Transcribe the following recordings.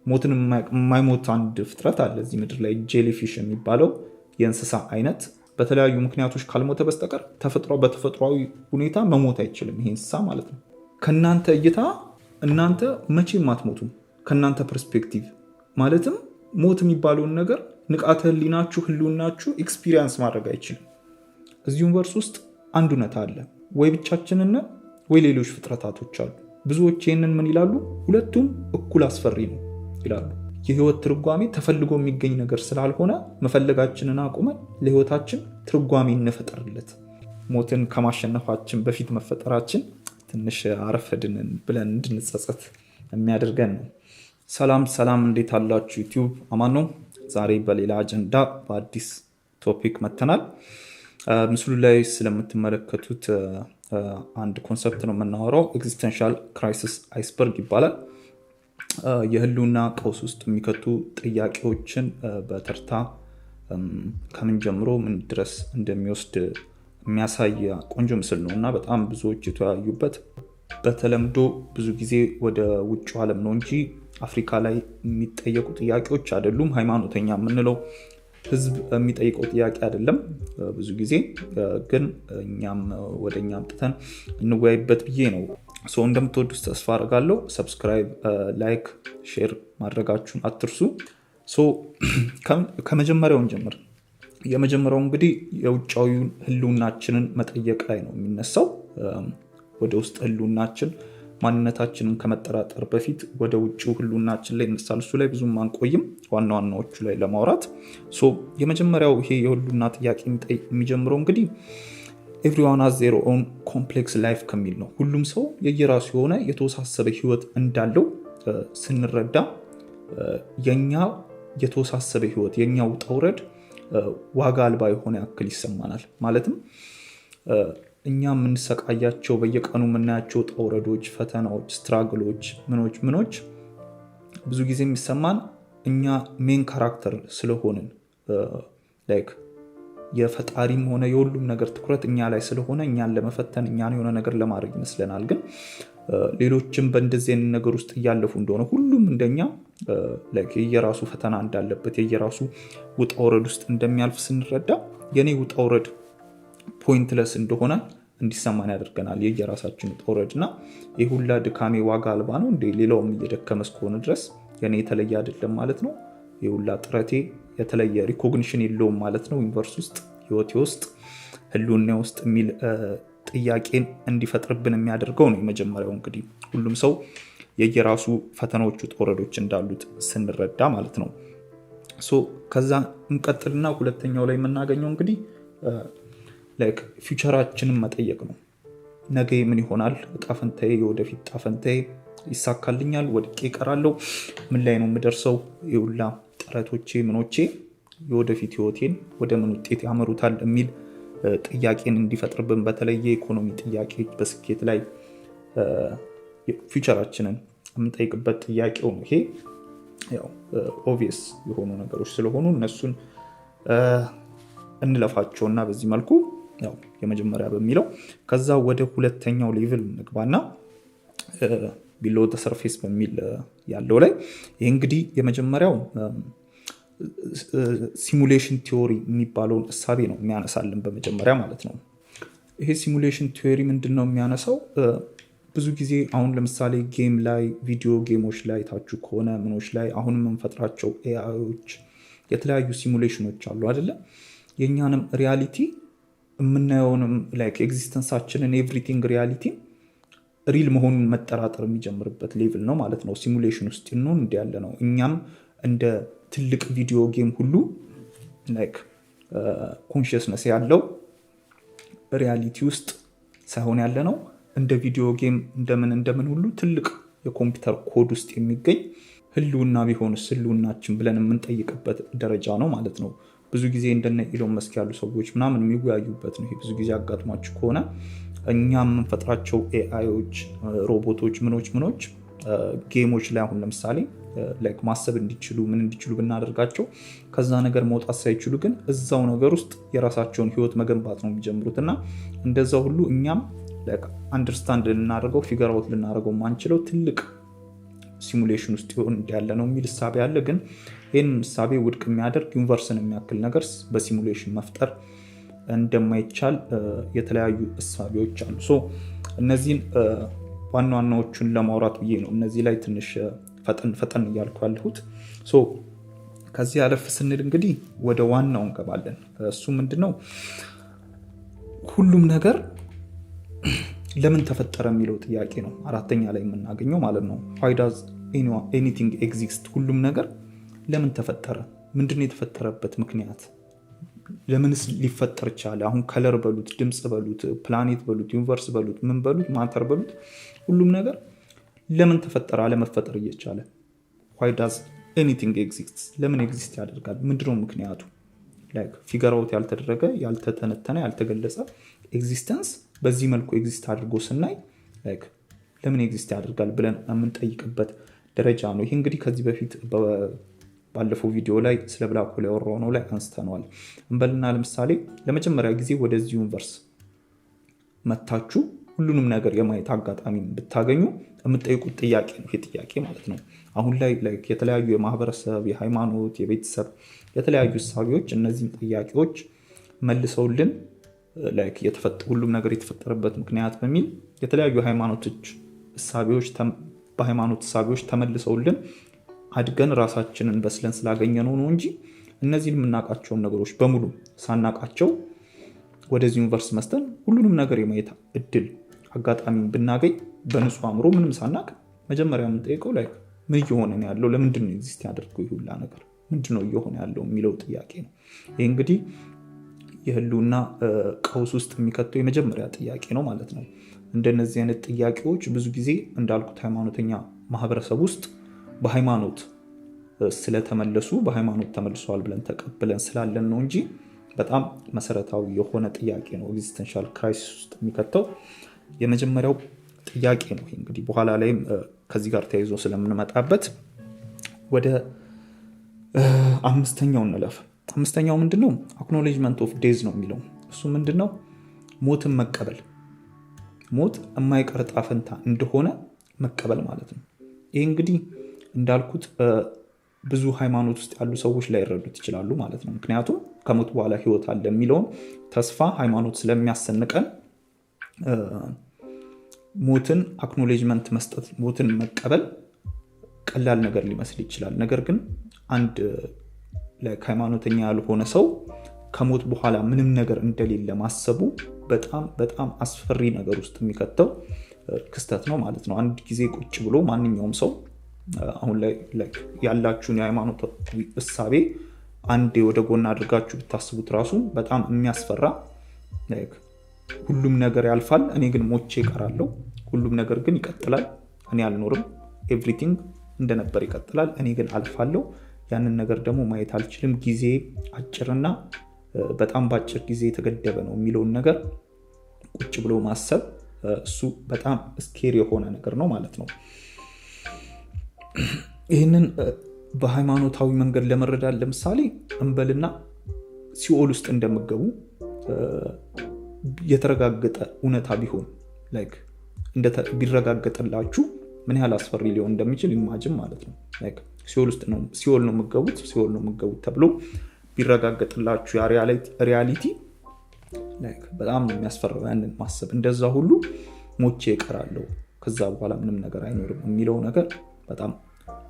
ሞትን የማይሞት አንድ ፍጥረት አለ እዚህ ምድር ላይ ጄሊፊሽ የሚባለው የእንስሳ አይነት በተለያዩ ምክንያቶች ካልሞተ በስተቀር በተፈጥሯዊ ሁኔታ መሞት አይችልም ይሄ እንስሳ ማለት ነው። ከእናንተ እይታ እናንተ መቼም አትሞቱም። ከእናንተ ፐርስፔክቲቭ ማለትም ሞት የሚባለውን ነገር ንቃተ ህሊናችሁ ህልውናችሁ ኤክስፒሪየንስ ማድረግ አይችልም። እዚህ ዩኒቨርስ ውስጥ አንድ እውነት አለ፣ ወይ ብቻችንን ወይ ሌሎች ፍጥረታቶች አሉ። ብዙዎች ይህንን ምን ይላሉ? ሁለቱም እኩል አስፈሪ ነው ይላሉ። የህይወት ትርጓሜ ተፈልጎ የሚገኝ ነገር ስላልሆነ መፈለጋችንን አቁመን ለህይወታችን ትርጓሜ እንፈጠርለት። ሞትን ከማሸነፋችን በፊት መፈጠራችን ትንሽ አረፈድን ብለን እንድንጸጸት የሚያደርገን ነው። ሰላም እንዴት አላችሁ? ዩቲዩብ አማን ነው። ዛሬ በሌላ አጀንዳ በአዲስ ቶፒክ መተናል። ምስሉ ላይ ስለምትመለከቱት አንድ ኮንሰፕት ነው የምናወራው። ኤግዚስተንሻል ክራይሲስ አይስበርግ ይባላል። የህልውና ቀውስ ውስጥ የሚከቱ ጥያቄዎችን በተርታ ከምን ጀምሮ ምን ድረስ እንደሚወስድ የሚያሳይ ቆንጆ ምስል ነው እና በጣም ብዙዎች የተወያዩበት። በተለምዶ ብዙ ጊዜ ወደ ውጭ ዓለም ነው እንጂ አፍሪካ ላይ የሚጠየቁ ጥያቄዎች አይደሉም። ሃይማኖተኛ የምንለው ህዝብ የሚጠይቀው ጥያቄ አይደለም። ብዙ ጊዜ ግን እኛም ወደኛ አምጥተን እንወያይበት ብዬ ነው። እንደምትወዱት ተስፋ አደርጋለሁ። ሰብስክራይብ፣ ላይክ፣ ሼር ማድረጋችሁን አትርሱ። ከመጀመሪያውን ጀምር። የመጀመሪያው እንግዲህ የውጫዊ ህልውናችንን መጠየቅ ላይ ነው የሚነሳው። ወደ ውስጥ ህልውናችን ማንነታችንን ከመጠራጠር በፊት ወደ ውጭው ህልውናችን ላይ ይነሳል። እሱ ላይ ብዙም አንቆይም፣ ዋና ዋናዎቹ ላይ ለማውራት። የመጀመሪያው ይሄ የህልውና ጥያቄ የሚጀምረው እንግዲህ ኤቭሪዋን ሃዝ ዜር ኦውን ኮምፕሌክስ ላይፍ ከሚል ነው። ሁሉም ሰው የየራሱ የሆነ የተወሳሰበ ህይወት እንዳለው ስንረዳ የኛ የተወሳሰበ ህይወት የኛ ውጣ ውረድ ዋጋ አልባ የሆነ ያክል ይሰማናል። ማለትም እኛ የምንሰቃያቸው በየቀኑ የምናያቸው ውጣ ውረዶች፣ ፈተናዎች፣ ስትራግሎች፣ ምኖች ብዙ ጊዜ የሚሰማን እኛ ሜን ካራክተር ስለሆንን ላይክ የፈጣሪም ሆነ የሁሉም ነገር ትኩረት እኛ ላይ ስለሆነ እኛን ለመፈተን እኛን የሆነ ነገር ለማድረግ ይመስለናል። ግን ሌሎችም በእንደዚህ አይነት ነገር ውስጥ እያለፉ እንደሆነ ሁሉም እንደኛ የየራሱ ፈተና እንዳለበት የየራሱ ውጣ ውረድ ውስጥ እንደሚያልፍ ስንረዳ የኔ ውጣ ውረድ ፖይንትለስ እንደሆነ እንዲሰማን ያደርገናል። የየራሳችን ውጣ ውረድ እና ይህ ሁላ ድካሜ ዋጋ አልባ ነው እንደ ሌላውም እየደከመ እስከሆነ ድረስ የኔ የተለየ አይደለም ማለት ነው። ይህ ሁላ ጥረቴ የተለየ ሪኮግኒሽን የለውም ማለት ነው። ዩኒቨርስ ውስጥ ህይወቴ ውስጥ ህልውና ውስጥ የሚል ጥያቄን እንዲፈጥርብን የሚያደርገው ነው የመጀመሪያው። እንግዲህ ሁሉም ሰው የየራሱ ፈተናዎች ውጣ ውረዶች እንዳሉት ስንረዳ ማለት ነው። ከዛ እንቀጥልና ሁለተኛው ላይ የምናገኘው እንግዲህ ፊውቸራችንን መጠየቅ ነው። ነገ ምን ይሆናል? እጣ ፈንታዬ፣ የወደፊት እጣ ፈንታዬ ይሳካልኛል? ወድቄ እቀራለሁ? ምን ላይ ነው የምደርሰው? የሁላ ጥረቶቼ ምኖቼ የወደፊት ህይወቴን ወደ ምን ውጤት ያመሩታል የሚል ጥያቄን እንዲፈጥርብን በተለየ የኢኮኖሚ ጥያቄ በስኬት ላይ ፊውቸራችንን የምንጠይቅበት ጥያቄው ነው። ይሄ ያው ኦብቪየስ የሆኑ ነገሮች ስለሆኑ እነሱን እንለፋቸውና በዚህ መልኩ ያው የመጀመሪያ በሚለው ከዛ ወደ ሁለተኛው ሌቭል እንግባና ቢሎ ዘ ሰርፌስ በሚል ያለው ላይ ይሄ እንግዲህ የመጀመሪያው ሲሙሌሽን ቲዮሪ የሚባለውን እሳቤ ነው የሚያነሳልን በመጀመሪያ ማለት ነው። ይሄ ሲሙሌሽን ቲዮሪ ምንድነው የሚያነሳው? ብዙ ጊዜ አሁን ለምሳሌ ጌም ላይ ቪዲዮ ጌሞች ላይ ታችሁ ከሆነ ምኖች ላይ አሁን የምንፈጥራቸው ኤአይዎች የተለያዩ ሲሙሌሽኖች አሉ አይደለ? የኛንም ሪያሊቲ የምናየውንም ኤግዚስተንሳችንን ኤቭሪቲንግ ሪያሊቲ ሪል መሆኑን መጠራጠር የሚጀምርበት ሌቭል ነው ማለት ነው። ሲሙሌሽን ውስጥ እንሆን እንዲ ያለ ነው። እኛም እንደ ትልቅ ቪዲዮ ጌም ሁሉ ኮንሽስነስ ያለው ሪያሊቲ ውስጥ ሳይሆን ያለ ነው። እንደ ቪዲዮ ጌም እንደምን ሁሉ ትልቅ የኮምፒውተር ኮድ ውስጥ የሚገኝ ህልውና ቢሆንስ ህልውናችን ብለን የምንጠይቅበት ደረጃ ነው ማለት ነው። ብዙ ጊዜ እንደነ ኢሎን መስክ ያሉ ሰዎች ምናምን የሚወያዩበት ነው። ይሄ ብዙ ጊዜ አጋጥሟችሁ ከሆነ እኛ የምንፈጥራቸው ኤአይዎች፣ ሮቦቶች፣ ምኖች ጌሞች ላይ አሁን ለምሳሌ ማሰብ እንዲችሉ ብናደርጋቸው ከዛ ነገር መውጣት ሳይችሉ ግን እዛው ነገር ውስጥ የራሳቸውን ህይወት መገንባት ነው የሚጀምሩት እና እንደዛ ሁሉ እኛም አንደርስታንድ ልናደርገው ፊገር አውት ልናደርገው ማንችለው ትልቅ ሲሙሌሽን ውስጥ ይሆን ያለ ነው የሚል እሳቤ አለ። ግን ይህን እሳቤ ውድቅ የሚያደርግ ዩኒቨርስን የሚያክል ነገር በሲሙሌሽን መፍጠር እንደማይቻል የተለያዩ እሳቤዎች አሉ። እነዚህን ዋና ዋናዎቹን ለማውራት ብዬ ነው እነዚህ ላይ ትንሽ ፈጠን እያልኩ ያለሁት። ከዚህ አለፍ ስንል እንግዲህ ወደ ዋናው እንገባለን። እሱ ምንድነው? ሁሉም ነገር ለምን ተፈጠረ የሚለው ጥያቄ ነው። አራተኛ ላይ የምናገኘው ማለት ነው። why does anything exist? ሁሉም ነገር ለምን ተፈጠረ? ምንድነው የተፈጠረበት ምክንያት? ለምንስ ሊፈጠር ቻለ? አሁን ከለር በሉት፣ ድምፅ በሉት፣ ፕላኔት በሉት፣ ዩኒቨርስ በሉት፣ ምን በሉት፣ ማተር በሉት፣ ሁሉም ነገር ለምን ተፈጠረ አለመፈጠር እየቻለ? why does anything exist? ለምን ኤግዚስት ያደርጋል? ምንድነው ምክንያቱ? ፊገር አውት ያልተደረገ፣ ያልተተነተነ፣ ያልተገለጸ ኤግዚስተንስ በዚህ መልኩ ኤግዚስት አድርጎ ስናይ ለምን ኤግዚስት ያደርጋል ብለን የምንጠይቅበት ደረጃ ነው። ይህ እንግዲህ ከዚህ በፊት ባለፈው ቪዲዮ ላይ ስለ ብላክ ሆል ያወራነው ላይ አንስተነዋል። እንበልና ለምሳሌ ለመጀመሪያ ጊዜ ወደዚህ ዩኒቨርስ መታችሁ ሁሉንም ነገር የማየት አጋጣሚ ብታገኙ የምትጠይቁት ጥያቄ ነው። ይሄ ጥያቄ ማለት ነው አሁን ላይ የተለያዩ የማህበረሰብ፣ የሃይማኖት፣ የቤተሰብ የተለያዩ እሳቤዎች እነዚህን ጥያቄዎች መልሰውልን ሁሉም ነገር የተፈጠረበት ምክንያት በሚል የተለያዩ በሃይማኖት እሳቤዎች ተመልሰውልን አድገን ራሳችንን በስለን ስላገኘነው ነው እንጂ እነዚህን የምናውቃቸውን ነገሮች በሙሉ ሳናውቃቸው ወደዚህ ዩኒቨርስ መስተን ሁሉንም ነገር የማየት እድል አጋጣሚ ብናገኝ በንጹህ አእምሮ ምንም ሳናውቅ መጀመሪያ የምንጠይቀው ምን እየሆነ ነው ያለው? ለምንድን ነው ኤግዚስት ያደርገው ይሁላ ነገር? ምንድን ነው እየሆነ ያለው የሚለው ጥያቄ ነው። ይህ እንግዲህ የህልውና ቀውስ ውስጥ የሚከተው የመጀመሪያ ጥያቄ ነው ማለት ነው። እንደነዚህ አይነት ጥያቄዎች ብዙ ጊዜ እንዳልኩት ሃይማኖተኛ ማህበረሰብ ውስጥ በሃይማኖት ስለተመለሱ በሃይማኖት ተመልሰዋል ብለን ተቀብለን ስላለን ነው እንጂ በጣም መሰረታዊ የሆነ ጥያቄ ነው። ኤግዚስተንሻል ክራይሲስ ውስጥ የሚከተው የመጀመሪያው ጥያቄ ነው። እንግዲህ በኋላ ላይም ከዚህ ጋር ተያይዞ ስለምንመጣበት ወደ አምስተኛው እንለፍ። አምስተኛው ምንድነው? አክኖሌጅመንት ኦፍ ዴዝ ነው የሚለው። እሱ ምንድነው? ሞትን መቀበል፣ ሞት የማይቀር ዕጣ ፈንታ እንደሆነ መቀበል ማለት ነው። ይህ እንግዲህ እንዳልኩት ብዙ ሃይማኖት ውስጥ ያሉ ሰዎች ላይረዱት ይችላሉ ማለት ነው። ምክንያቱም ከሞት በኋላ ህይወት አለ የሚለውን ተስፋ ሃይማኖት ስለሚያሰንቀን ሞትን አክኖሌጅመንት መስጠት፣ ሞትን መቀበል ቀላል ነገር ሊመስል ይችላል። ነገር ግን አንድ ሃይማኖተኛ ያልሆነ ሰው ከሞት በኋላ ምንም ነገር እንደሌለ ማሰቡ በጣም በጣም አስፈሪ ነገር ውስጥ የሚከተው ክስተት ነው ማለት ነው። አንድ ጊዜ ቁጭ ብሎ ማንኛውም ሰው አሁን ላይ ያላችሁን የሃይማኖት እሳቤ አንዴ ወደ ጎን አድርጋችሁ ብታስቡት ራሱ በጣም የሚያስፈራ፣ ሁሉም ነገር ያልፋል እኔ ግን ሞቼ እቀራለሁ፣ ሁሉም ነገር ግን ይቀጥላል እኔ አልኖርም፣ ኤቭሪቲንግ እንደነበር ይቀጥላል እኔ ግን አልፋለሁ፣ ያንን ነገር ደግሞ ማየት አልችልም፣ ጊዜ አጭርና በጣም በአጭር ጊዜ የተገደበ ነው የሚለውን ነገር ቁጭ ብሎ ማሰብ እሱ በጣም ስኬሪ የሆነ ነገር ነው ማለት ነው። ይህንን በሃይማኖታዊ መንገድ ለመረዳት ለምሳሌ እንበልና ሲኦል ውስጥ እንደምገቡ የተረጋገጠ እውነታ ቢሆን ቢረጋገጥላችሁ ምን ያህል አስፈሪ ሊሆን እንደሚችል ኢማጂን ማለት ነው። ሲኦል ነው የምገቡት ተብሎ ቢረጋገጥላችሁ ያ ሪያሊቲ በጣም ነው የሚያስፈራው ያንን ማሰብ። እንደዛ ሁሉ ሞቼ እቀራለሁ ከዛ በኋላ ምንም ነገር አይኖርም የሚለው ነገር በጣም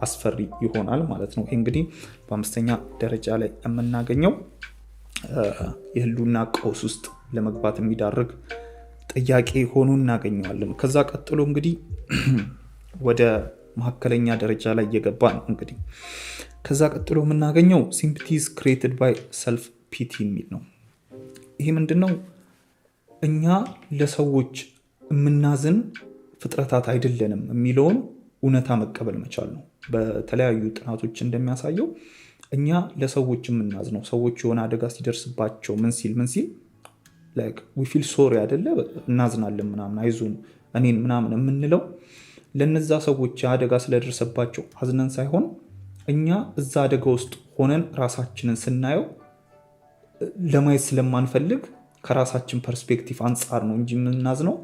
አስፈሪ ይሆናል ማለት ነው። እንግዲህ በአምስተኛ ደረጃ ላይ የምናገኘው የህልውና ቀውስ ውስጥ ለመግባት የሚዳርግ ጥያቄ ሆኖ እናገኘዋለን። ከዛ ቀጥሎ እንግዲህ ወደ መካከለኛ ደረጃ ላይ እየገባን እንግዲህ ከዛ ቀጥሎ የምናገኘው sympathy is created by self pity የሚል ነው። ይሄ ምንድነው? እኛ ለሰዎች የምናዝን ፍጥረታት አይደለንም የሚለውን እውነታ መቀበል መቻል ነው። በተለያዩ ጥናቶች እንደሚያሳየው እኛ ለሰዎች የምናዝነው ሰዎች የሆነ አደጋ ሲደርስባቸው ምን ሲል we feel sorry አይደለ እናዝናለን ምናምን አይዞን እኔን ምናምን የምንለው ለነዛ ሰዎች አደጋ ስለደረሰባቸው አዝነን ሳይሆን እኛ እዛ አደጋ ውስጥ ሆነን ራሳችንን ስናየው ለማየት ስለማንፈልግ ከራሳችን ፐርስፔክቲቭ አንጻር ነው እንጂ የምናዝነው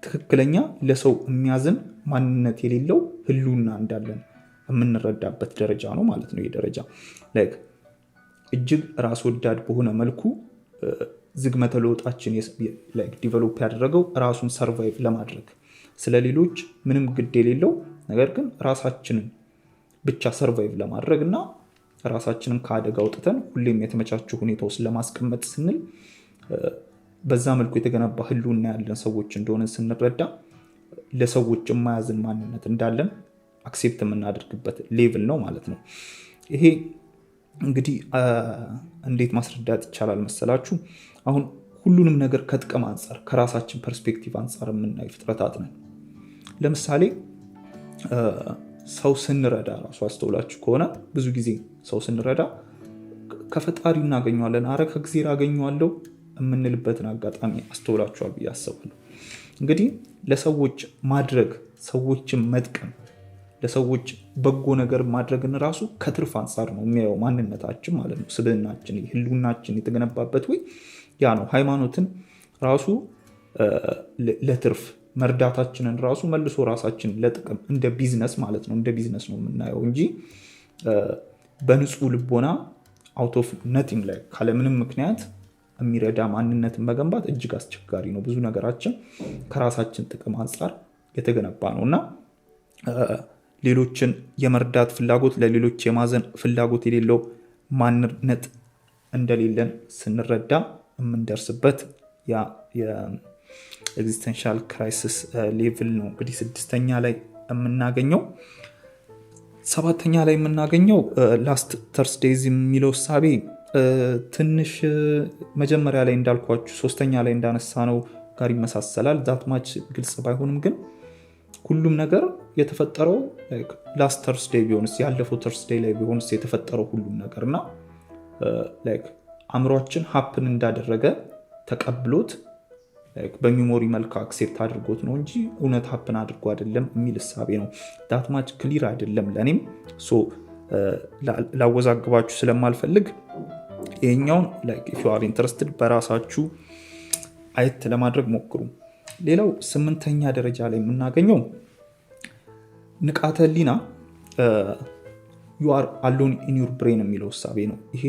ትክክለኛ ለሰው የሚያዝን ማንነት የሌለው ህልውና እንዳለን የምንረዳበት ደረጃ ነው ማለት ነው። ይህ ደረጃ እጅግ ራስ ወዳድ በሆነ መልኩ ዝግመተ ለውጣችን ዲቨሎፕ ያደረገው ራሱን ሰርቫይቭ ለማድረግ ስለሌሎች ምንም ግድ የሌለው ነገር ግን ራሳችንን ብቻ ሰርቫይቭ ለማድረግ እና ራሳችንን ከአደጋ አውጥተን ሁሌም የተመቻቸው ሁኔታ ውስጥ ለማስቀመጥ ስንል በዛ መልኩ የተገነባ ህልውና ያለን ሰዎች እንደሆነ ስንረዳ ለሰዎች የማያዝን ማንነት እንዳለን አክሴፕት የምናደርግበት ሌቭል ነው ማለት ነው። ይሄ እንግዲህ እንዴት ማስረዳት ይቻላል መሰላችሁ? አሁን ሁሉንም ነገር ከጥቅም አንጻር ከራሳችን ፐርስፔክቲቭ አንጻር የምናይ ፍጥረታት ነን። ለምሳሌ ሰው ስንረዳ ራሱ አስተውላችሁ ከሆነ ብዙ ጊዜ ሰው ስንረዳ ከፈጣሪ እናገኘዋለን፣ አረ ከእግዚአብሔር አገኘዋለሁ የምንልበትን አጋጣሚ አስተውላችኋል ብዬ አስባለሁ። እንግዲህ ለሰዎች ማድረግ፣ ሰዎችን መጥቀም፣ ለሰዎች በጎ ነገር ማድረግን ራሱ ከትርፍ አንጻር ነው የሚያየው ማንነታችን ማለት ነው። ስብዕናችን፣ ህልውናችን የተገነባበት ወይ ያ ነው። ሃይማኖትን ራሱ ለትርፍ መርዳታችንን ራሱ መልሶ ራሳችን ለጥቅም እንደ ቢዝነስ ማለት ነው፣ እንደ ቢዝነስ ነው የምናየው እንጂ በንጹህ ልቦና አውት ኦፍ ነቲንግ ላይ ካለምንም ምክንያት የሚረዳ ማንነትን መገንባት እጅግ አስቸጋሪ ነው። ብዙ ነገራችን ከራሳችን ጥቅም አንጻር የተገነባ ነው እና ሌሎችን የመርዳት ፍላጎት፣ ለሌሎች የማዘን ፍላጎት የሌለው ማንነት እንደሌለን ስንረዳ የምንደርስበት ያ የኤግዚስተንሻል ክራይሲስ ሌቭል ነው። እንግዲህ 6ኛ ላይ የምናገኘው 7ኛ ላይ የምናገኘው ላስት ተርስዴይዝ የሚለው እሳቤ ትንሽ መጀመሪያ ላይ እንዳልኳችሁ 3ኛ ላይ እንዳነሳ ነው ጋር ይመሳሰላል። ዛትማች ግልጽ ባይሆንም ግን ሁሉም ነገር የተፈጠረው ላስት ተርስዴይ ቢሆንስ፣ ያለፈው ተርስዴይ ላይ ቢሆንስ የተፈጠረው ሁሉም ነገር እና አእምሯችን ሀፕን እንዳደረገ ተቀብሎት በሚሞሪ መልክ አክሴፕት አድርጎት ነው እንጂ እውነት ሀፕን አድርጎ አይደለም የሚል እሳቤ ነው። ዳትማች ክሊር አይደለም ለእኔም። ላወዛግባችሁ ስለማልፈልግ ይሄኛውን ኢፍ ዩ አር ኢንተረስትድ በራሳችሁ አየት ለማድረግ ሞክሩ። ሌላው 8ኛ ደረጃ ላይ የምናገኘው ንቃተ ህሊና ዩ አር አሎን ኢን ዩር ብሬን የሚለው እሳቤ ነው። ይሄ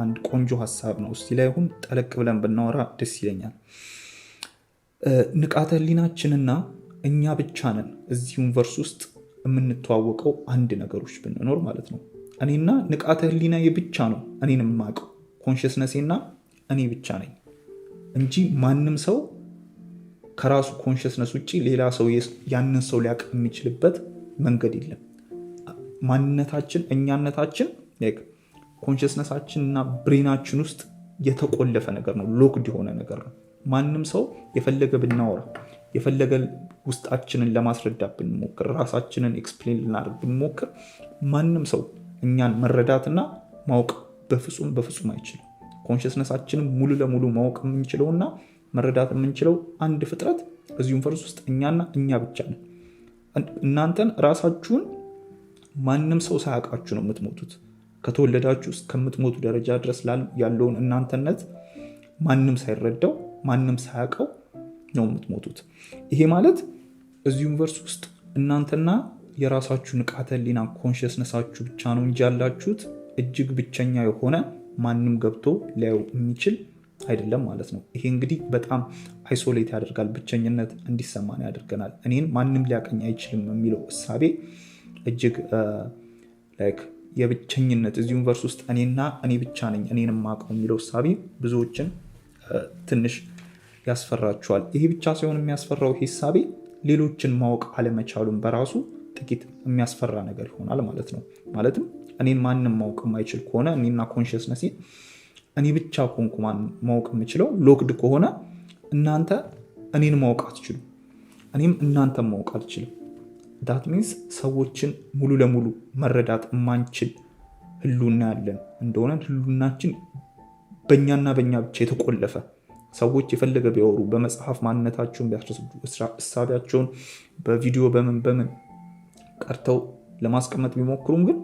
አንድ ቆንጆ ሀሳብ ነው። እስቲ ላይ አሁን ጠለቅ ብለን ብናወራ ደስ ይለኛል። ንቃተ ህሊናችንና እኛ ብቻ ነን እዚህ ዩኒቨርስ ውስጥ የምንተዋወቀው አንድ ነገሮች ብንኖር ማለት ነው። እኔና ንቃተ ህሊና ብቻ ነው እኔን የማውቀው፣ ኮንሽስነሴና እኔ ብቻ ነኝ እንጂ ማንም ሰው ከራሱ ኮንሽስነስ ውጭ ሌላ ሰው ያንን ሰው ሊያውቅ የሚችልበት መንገድ የለም። ማንነታችን፣ እኛነታችን ኮንሽስነሳችን እና ብሬናችን ውስጥ የተቆለፈ ነገር ነው፣ ሎክድ የሆነ ነገር ነው። ማንም ሰው የፈለገ ብናወራ፣ የፈለገ ውስጣችንን ለማስረዳት ብንሞክር፣ ራሳችንን ኤክስፕሌን ልናደርግ ብንሞክር ማንም ሰው እኛን መረዳትና ማወቅ በፍጹም አይችልም። ኮንሽስነሳችንን ሙሉ ለሙሉ ማወቅ የምንችለውና መረዳት የምንችለው አንድ ፍጥረት እዚህ ዩኒቨርስ ውስጥ እኛና እኛ ብቻ ነን። እናንተን ራሳችሁን ማንም ሰው ሳያውቃችሁ ነው የምትሞቱት። ከተወለዳችሁ እስከምትሞቱ ደረጃ ድረስ ያለውን እናንተነት ማንም ሳይረዳው ማንም ሳያውቀው ነው የምትሞቱት። ይሄ ማለት እዚህ ዩኒቨርስ ውስጥ እናንተና የራሳችሁ ንቃተ ህሊና ኮንሽስነሳችሁ ብቻ ነው እንጂ ያላችሁት እጅግ ብቸኛ የሆነ ማንም ገብቶ ሊያየው የሚችል አይደለም ማለት ነው። ይሄ እንግዲህ በጣም አይሶሌት ያደርጋል፣ ብቸኝነት እንዲሰማን ያደርገናል። እኔን ማንም ሊያቀኝ አይችልም የሚለው እሳቤ እጅግ የብቸኝነት እዚህ ዩኒቨርስ ውስጥ እኔና እኔ ብቻ ነኝ እኔን የማውቀው የሚለው እሳቤ ብዙዎችን ትንሽ ያስፈራቸዋል። ይሄ ብቻ ሲሆን የሚያስፈራው ይሄ እሳቤ ሌሎችን ማወቅ አለመቻሉን በራሱ ጥቂት የሚያስፈራ ነገር ይሆናል ማለት ነው። ማለትም እኔን ማንም ማወቅ የማይችል ከሆነ እኔና ኮንሽስነስ እኔ ብቻ ኮንኩ ማወቅ የምችለው ሎክድ ከሆነ እናንተ እኔን ማወቅ አትችሉም፣ እኔም እናንተን ማወቅ አልችልም። ዳት ሚንስ ሰዎችን ሙሉ ለሙሉ መረዳት የማንችል ህልውና ያለን እንደሆነ ህልውናችን በእኛና በእኛ ብቻ የተቆለፈ፣ ሰዎች የፈለገ ቢያወሩ በመጽሐፍ ማንነታቸውን ቢያስረዱ እሳቢያቸውን በቪዲዮ በምን ቀርተው ለማስቀመጥ ቢሞክሩም ግን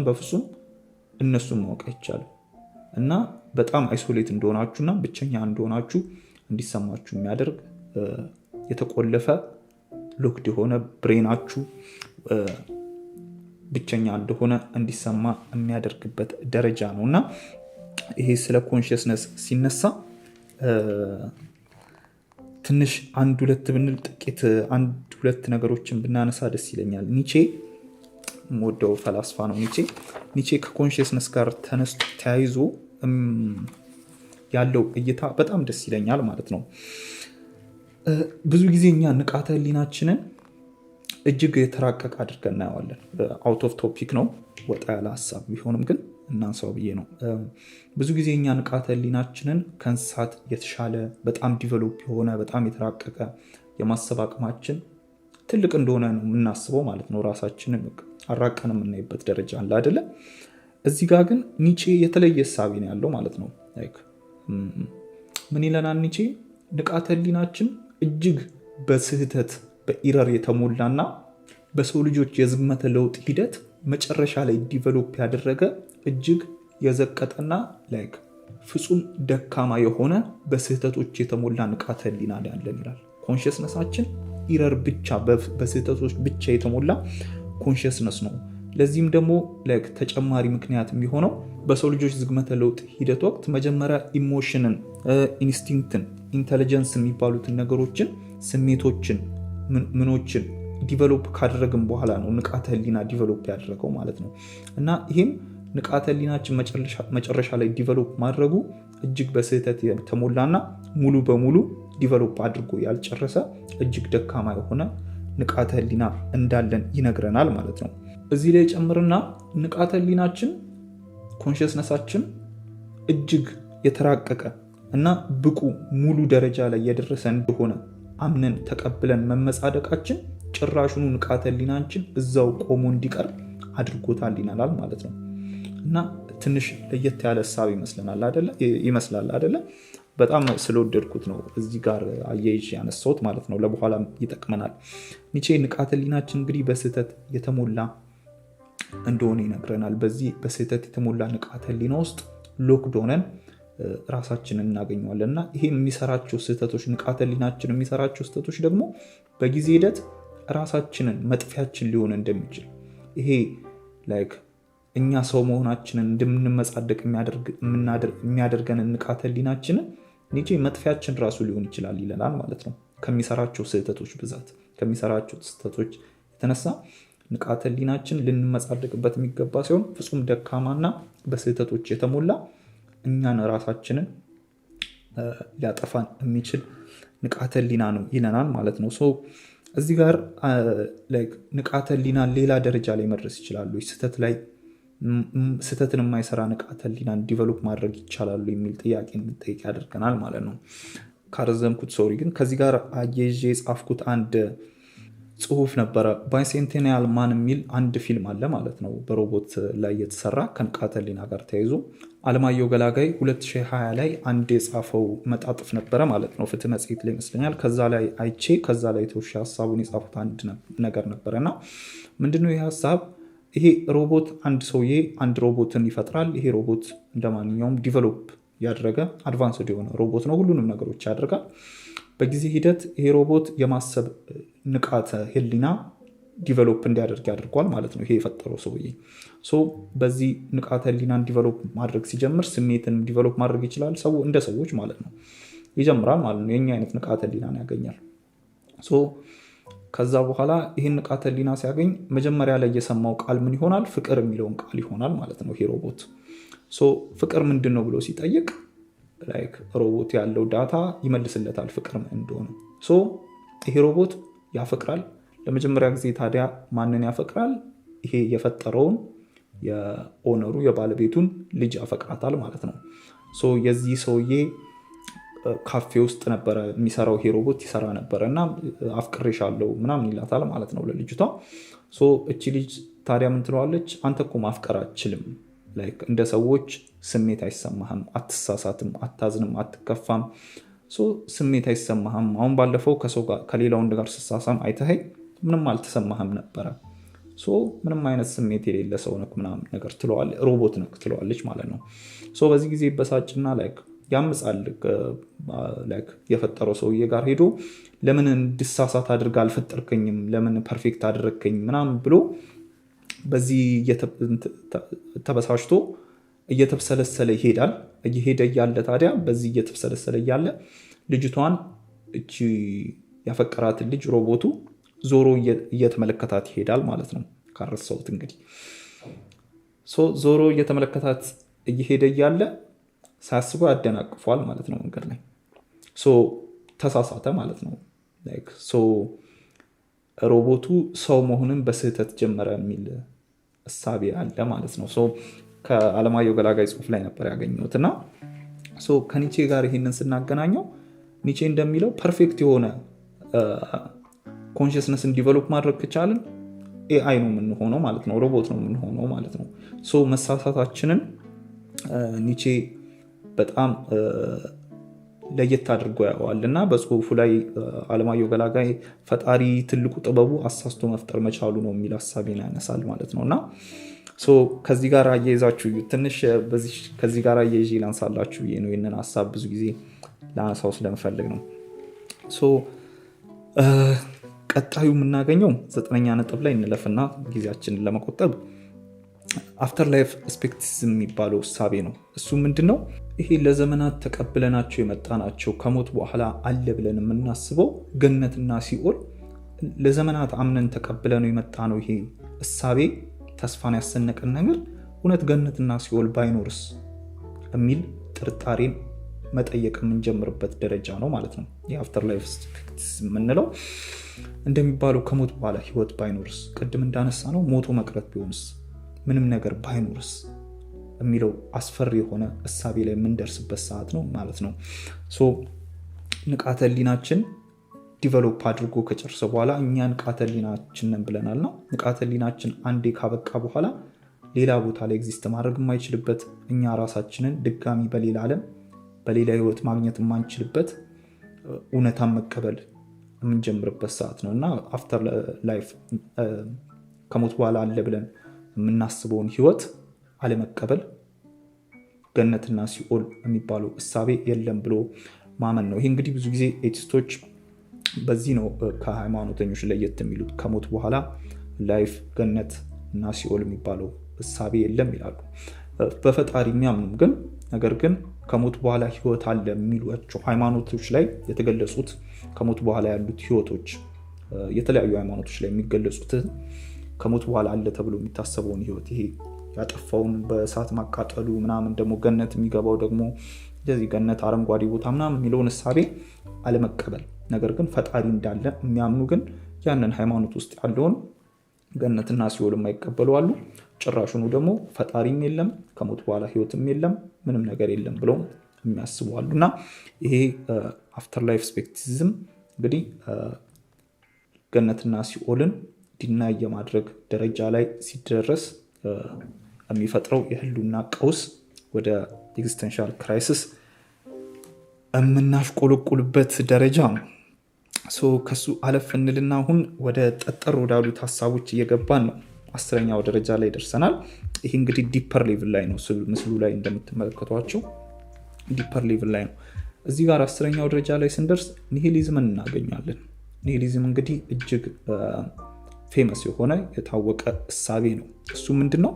በፍጹም እነሱን ማወቅ አይቻልም እና በጣም አይሶሌት እንደሆናችሁና ብቸኛ እንደሆናችሁ እንዲሰማችሁ የሚያደርግ የተቆለፈ ሎክድ የሆነ ብሬናችሁ ብቸኛ እንደሆነ እንዲሰማ የሚያደርግበት ደረጃ ነው። እና ይሄ ስለ ኮንሽስነስ ሲነሳ ትንሽ አንድ ሁለት ብንል ጥቂት አንድ ሁለት ነገሮችን ብናነሳ ደስ ይለኛል። ኒቼ የምወደው ፈላስፋ ነው። ኒቼ ከኮንሽስነስ ጋር ተያይዞ ያለው እይታ በጣም ደስ ይለኛል ማለት ነው። ብዙ ጊዜ እኛ ንቃተ ህሊናችንን እጅግ የተራቀቀ አድርገን እናየዋለን። አውት ኦፍ ቶፒክ ነው፣ ወጣ ያለ ሀሳብ ቢሆንም ግን እናንሳው ብዬ ነው። ብዙ ጊዜ እኛ ንቃተ ህሊናችንን ከእንስሳት የተሻለ በጣም ዲቨሎፕ የሆነ በጣም የተራቀቀ የማሰብ አቅማችን ትልቅ እንደሆነ ነው የምናስበው ማለት ነው። ራሳችንን አራቀን የምናይበት ደረጃ አለ አይደለ? እዚህ ጋር ግን ኒቼ የተለየ እሳቤ ነው ያለው ማለት ነው። ምን ይለናል ኒቼ? ንቃተ ህሊናችን እጅግ በስህተት በኢረር የተሞላና በሰው ልጆች የዝግመተ ለውጥ ሂደት መጨረሻ ላይ ዲቨሎፕ ያደረገ እጅግ የዘቀጠና ፍጹም ደካማ የሆነ በስህተቶች የተሞላ ንቃተ ህሊና ያለን ይላል። ኮንሽስነሳችን ኢረር ብቻ በስህተቶች ብቻ የተሞላ ኮንሽስነስ ነው። ለዚህም ደግሞ ተጨማሪ ምክንያት የሚሆነው በሰው ልጆች ዝግመተ ለውጥ ሂደት ወቅት መጀመሪያ ኢሞሽንን፣ ኢንስቲንክትን፣ ኢንተለጀንስ የሚባሉትን ነገሮችን፣ ስሜቶችን፣ ምኖችን ዲቨሎፕ ካደረግን በኋላ ነው ንቃተ ህሊና ዲቨሎፕ ያደረገው ማለት ነው። እና ይህም ንቃተ ህሊናችን መጨረሻ ላይ ዲቨሎፕ ማድረጉ እጅግ በስህተት የተሞላና ሙሉ በሙሉ ዲቨሎፕ አድርጎ ያልጨረሰ እጅግ ደካማ የሆነ ንቃተ ህሊና እንዳለን ይነግረናል ማለት ነው። እዚህ ላይ ጨምርና ንቃተ ህሊናችን ኮንሽስነሳችን እጅግ የተራቀቀ እና ብቁ ሙሉ ደረጃ ላይ የደረሰ እንደሆነ አምነን ተቀብለን መመጻደቃችን ጭራሹኑ ንቃተ ህሊናችን እዛው ቆሞ እንዲቀር አድርጎታል ይናላል ማለት ነው። እና ትንሽ ለየት ያለ ሀሳብ ይመስላል አይደለ? በጣም ስለወደድኩት ነው እዚህ ጋር አያይዤ ያነሳሁት ማለት ነው። ለበኋላ ይጠቅመናል። ኒቼ ንቃተ ህሊናችን እንግዲህ በስህተት የተሞላ እንደሆነ ይነግረናል። በዚህ በስህተት የተሞላ ንቃተ ህሊና ውስጥ ሎክድ ሆነን ራሳችንን እናገኘዋለን። እና ይሄ የሚሰራቸው ስህተቶች ንቃተ ህሊናችን የሚሰራቸው ስህተቶች ደግሞ በጊዜ ሂደት ራሳችንን መጥፊያችን ሊሆን እንደሚችል ይሄ እኛ ሰው መሆናችንን እንደምንመጻደቅ የሚያደርገንን ንቃተ ህሊናችንን ኒቼ መጥፊያችን ራሱ ሊሆን ይችላል ይለናል ማለት ነው። ከሚሰራቸው ስህተቶች ብዛት ከሚሰራቸው ስህተቶች የተነሳ ንቃተ ህሊናችን ልንመጻደቅበት የሚገባ ሲሆን ፍጹም ደካማና በስህተቶች የተሞላ እኛን ራሳችንን ሊያጠፋን የሚችል ንቃተ ህሊና ነው ይለናል ማለት ነው። እዚህ ጋር ንቃተ ህሊናን ሌላ ደረጃ ላይ መድረስ ይችላሉ፣ ስህተትን የማይሰራ ንቃተ ህሊናን ዲቨሎፕ ማድረግ ይቻላሉ የሚል ጥያቄ እንጠይቅ ያደርገናል ማለት ነው። ካረዘምኩት ሶሪ፣ ግን ከዚህ ጋር አያይዤ የጻፍኩት አንድ ጽሁፍ ነበረ። ባይሴንቴኒያል ማን የሚል አንድ ፊልም አለ ማለት ነው፣ በሮቦት ላይ የተሰራ ከንቃተ ህሊና ጋር ተያይዞ። አለማየሁ ገላጋይ 2020 ላይ አንድ የጻፈው መጣጥፍ ነበረ ማለት ነው፣ ፍትህ መጽሔት ላይ ይመስለኛል። ከዛ ላይ አይቼ ከዛ ላይ ተውሻ ሀሳቡን የጻፉት አንድ ነገር ነበረና ምንድነው ይህ ሀሳብ? ይሄ ሮቦት አንድ ሰውዬ አንድ ሮቦትን ይፈጥራል። ይሄ ሮቦት እንደማንኛውም ዲቨሎፕ ያደረገ አድቫንስድ የሆነ ሮቦት ነው፣ ሁሉንም ነገሮች ያደርጋል። በጊዜ ሂደት ይሄ ሮቦት የማሰብ ንቃተ ህሊና ዲቨሎፕ እንዲያደርግ ያደርጓል ማለት ነው። ይሄ የፈጠረው ሰውዬ በዚህ ንቃተ ህሊናን ዲቨሎፕ ማድረግ ሲጀምር ስሜትን ዲቨሎፕ ማድረግ ይችላል። ሰው እንደ ሰዎች ማለት ነው ይጀምራል ማለት ነው። የኛ አይነት ንቃተ ህሊናን ያገኛል። ከዛ በኋላ ይህን ንቃተ ህሊና ሲያገኝ መጀመሪያ ላይ የሰማው ቃል ምን ይሆናል? ፍቅር የሚለውን ቃል ይሆናል ማለት ነው። ይሄ ሮቦት ፍቅር ምንድን ነው ብሎ ሲጠይቅ ሮቦት ያለው ዳታ ይመልስለታል ፍቅር እንደሆነ። ይሄ ሮቦት ያፈቅራል። ለመጀመሪያ ጊዜ ታዲያ ማንን ያፈቅራል? ይሄ የፈጠረውን የኦነሩ የባለቤቱን ልጅ ያፈቅራታል ማለት ነው። የዚህ ሰውዬ ካፌ ውስጥ ነበረ የሚሰራው፣ ይሄ ሮቦት ይሰራ ነበረ እና አፍቅሬሻለሁ ምናምን ይላታል ማለት ነው ለልጅቷ። እቺ ልጅ ታዲያ ምን ትለዋለች? አንተ እኮ ማፍቀር አትችልም፣ እንደ ሰዎች ስሜት አይሰማህም፣ አትሳሳትም፣ አታዝንም፣ አትከፋም፣ ስሜት አይሰማህም። አሁን ባለፈው ከሌላ ወንድ ጋር ስሳሳም አይተኸኝ ምንም አልተሰማህም ነበረ፣ ምንም አይነት ስሜት የሌለ ሰው ነክ ምናምን ነገር ትለዋለች፣ ሮቦት ነክ ትለዋለች ማለት ነው። በዚህ ጊዜ በሳጭና ያምጻል። የፈጠረው ሰውዬ ጋር ሄዶ ለምን እንድሳሳት አድርጋ አልፈጠርከኝም፣ ለምን ፐርፌክት አድረግከኝ ምናምን ብሎ በዚህ ተበሳሽቶ እየተብሰለሰለ ይሄዳል። እየሄደ እያለ ታዲያ በዚህ እየተብሰለሰለ እያለ ልጅቷን እቺ ያፈቀራትን ልጅ ሮቦቱ ዞሮ እየተመለከታት ይሄዳል ማለት ነው። ካረሰውት እንግዲህ ዞሮ እየተመለከታት እየሄደ እያለ ሳያስበው ያደናቅፏል ማለት ነው። መንገድ ላይ ተሳሳተ ማለት ነው። ሮቦቱ ሰው መሆንን በስህተት ጀመረ የሚል እሳቤ አለ ማለት ነው። ከአለማየሁ ገላጋይ ጽሁፍ ላይ ነበር ያገኘሁት እና ከኒቼ ጋር ይሄንን ስናገናኘው ኒቼ እንደሚለው ፐርፌክት የሆነ ኮንሽስነስን ዲቨሎፕ ማድረግ ከቻልን ኤአይ ነው የምንሆነው ማለት ነው። ሮቦት ነው የምንሆነው ማለት ነው። መሳሳታችንን ኒቼ በጣም ለየት አድርጎ ያዋል እና በጽሁፉ ላይ አለማየሁ ገላጋይ ፈጣሪ ትልቁ ጥበቡ አሳስቶ መፍጠር መቻሉ ነው የሚል ሀሳቤን ያነሳል ማለት ነው። እና ከዚህ ጋር አያይዛችሁ ትንሽ ከዚህ ጋር አያይዤ ላንሳላችሁ ነው። ይህንን ሀሳብ ብዙ ጊዜ ለአነሳው ስለምፈልግ ነው። ቀጣዩ የምናገኘው 9ኛ ነጥብ ላይ እንለፍና ጊዜያችንን ለመቆጠብ አፍተር ላይፍ ስፔክቲዝም የሚባለው እሳቤ ነው። እሱ ምንድነው? ይሄ ለዘመናት ተቀብለናቸው የመጣናቸው ከሞት በኋላ አለ ብለን የምናስበው ገነትና ሲኦል ለዘመናት አምነን ተቀብለነው የመጣ ነው። ይሄ እሳቤ ተስፋን ያሰነቀን ነገር እውነት ገነትና ሲኦል ባይኖርስ የሚል ጥርጣሬን መጠየቅ የምንጀምርበት ደረጃ ነው ማለት ነው። የአፍተር ላይፍ ስፔክቲዝም የምንለው እንደሚባለው ከሞት በኋላ ህይወት ባይኖርስ፣ ቅድም እንዳነሳ ነው ሞቶ መቅረት ቢሆንስ፣ ምንም ነገር ባይኖርስ የሚለው አስፈሪ የሆነ እሳቤ ላይ የምንደርስበት ሰዓት ነው ማለት ነው። ንቃተ ህሊናችን ዲቨሎፕ አድርጎ ከጨርሰ በኋላ እኛ ንቃተ ህሊናችን ነን ብለናል ነው። ንቃተ ህሊናችን አንዴ ካበቃ በኋላ ሌላ ቦታ ላይ ኤግዚስት ማድረግ የማይችልበት፣ እኛ ራሳችንን ድጋሚ በሌላ ዓለም በሌላ ህይወት ማግኘት የማንችልበት እውነታን መቀበል የምንጀምርበት ሰዓት ነው እና አፍተር ላይፍ ከሞት በኋላ አለ ብለን የምናስበውን ህይወት አለመቀበል፣ ገነትና ሲኦል የሚባለው እሳቤ የለም ብሎ ማመን ነው። ይህ እንግዲህ ብዙ ጊዜ ኤቲስቶች በዚህ ነው ከሃይማኖተኞች ለየት የሚሉት። ከሞት በኋላ ላይፍ ገነት እና ሲኦል የሚባለው እሳቤ የለም ይላሉ። በፈጣሪ የሚያምኑም ግን ነገር ግን ከሞት በኋላ ህይወት አለ የሚሏቸው ሃይማኖቶች ላይ የተገለጹት ከሞት በኋላ ያሉት ህይወቶች የተለያዩ ሃይማኖቶች ላይ የሚገለጹት ከሞት በኋላ አለ ተብሎ የሚታሰበውን ህይወት ይሄ ያጠፋውን በእሳት ማቃጠሉ ምናምን ደግሞ ገነት የሚገባው ደግሞ እንደዚህ ገነት አረንጓዴ ቦታ ምናምን የሚለውን እሳቤ አለመቀበል፣ ነገር ግን ፈጣሪ እንዳለ የሚያምኑ ግን ያንን ሃይማኖት ውስጥ ያለውን ገነትና ሲኦል የማይቀበሉ አሉ። ጭራሹኑ ደግሞ ፈጣሪም የለም ከሞት በኋላ ህይወትም የለም ምንም ነገር የለም ብለው የሚያስቡ አሉ። እና ይሄ አፍተር ላይፍ ስፔክቲዝም እንግዲህ ገነትና ሲኦልን ዲናይ የማድረግ ደረጃ ላይ ሲደረስ የሚፈጥረው የህልውና ቀውስ ወደ ኤግዚስተንሻል ክራይሲስ የምናሽቆለቁልበት ደረጃ ነው። ከሱ አለፍ እንልና አሁን ወደ ጠጠር ወዳሉት ሀሳቦች እየገባን ነው። 10ኛው ደረጃ ላይ ደርሰናል። ይህ እንግዲህ ዲፐር ሌቭል ላይ ነው። ምስሉ ላይ እንደምትመለከቷቸው ዲፐር ሌቭል ላይ ነው። እዚህ ጋር 10ኛው ደረጃ ላይ ስንደርስ ኒሂሊዝምን እናገኛለን። ኒሂሊዝም እንግዲህ እጅግ ፌመስ የሆነ የታወቀ እሳቤ ነው። እሱ ምንድነው?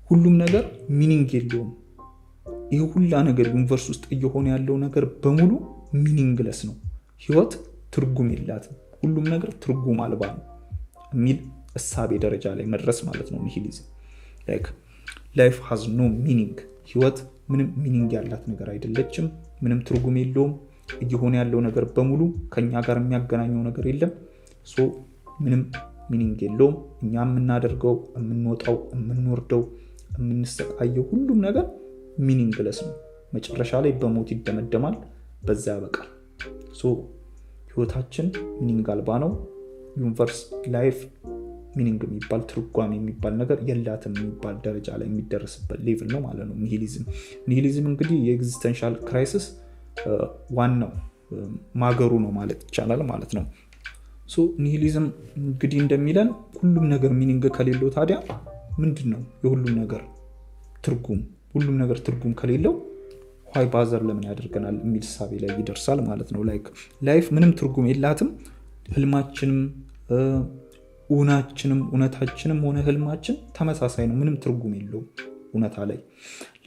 ሁሉም ነገር ሚኒንግ የለውም። ይህ ሁላ ነገር ዩኒቨርስ ውስጥ እየሆነ ያለው ነገር በሙሉ ሚኒንግለስ ነው። ህይወት ትርጉም የላትም፣ ሁሉም ነገር ትርጉም አልባ ነው የሚል እሳቤ ደረጃ ላይ መድረስ ማለት ነው ኒሂሊዝም። ላይፍ ሃዝ ኖ ሚኒንግ፣ ህይወት ምንም ሚኒንግ ያላት ነገር አይደለችም፣ ምንም ትርጉም የለውም። እየሆነ ያለው ነገር በሙሉ ከኛ ጋር የሚያገናኘው ነገር የለም። ምንም ሚኒንግ የለውም። እኛ የምናደርገው፣ የምንወጣው፣ የምንወርደው፣ የምንሰቃየው ሁሉም ነገር ሚኒንግለስ ነው። መጨረሻ ላይ በሞት ይደመደማል፣ በዛ ያበቃል። ህይወታችን ሚኒንግ አልባ ነው። ዩኒቨርስ ላይፍ ሚኒንግ የሚባል ትርጓሜ የሚባል ነገር የላትም የሚባል ደረጃ ላይ የሚደረስበት ሌቭል ነው ማለት ነው ኒሂሊዝም እንግዲህ የኤግዚስተንሻል ክራይሲስ ዋናው ማገሩ ነው ማለት ይቻላል ማለት ነው። ኒሂሊዝም እንግዲህ እንደሚለን ሁሉም ነገር ሚኒንግ ከሌለው ታዲያ ምንድን ነው የሁሉም ነገር ትርጉም? ሁሉም ነገር ትርጉም ከሌለው ዋይ ባዘር ለምን ያደርገናል የሚል ሳቤ ላይ ይደርሳል ማለት ነው። ላይፍ ምንም ትርጉም የላትም። ህልማችንም እውነታችንም ሆነ ህልማችን ተመሳሳይ ነው። ምንም ትርጉም የለውም እውነታ ላይ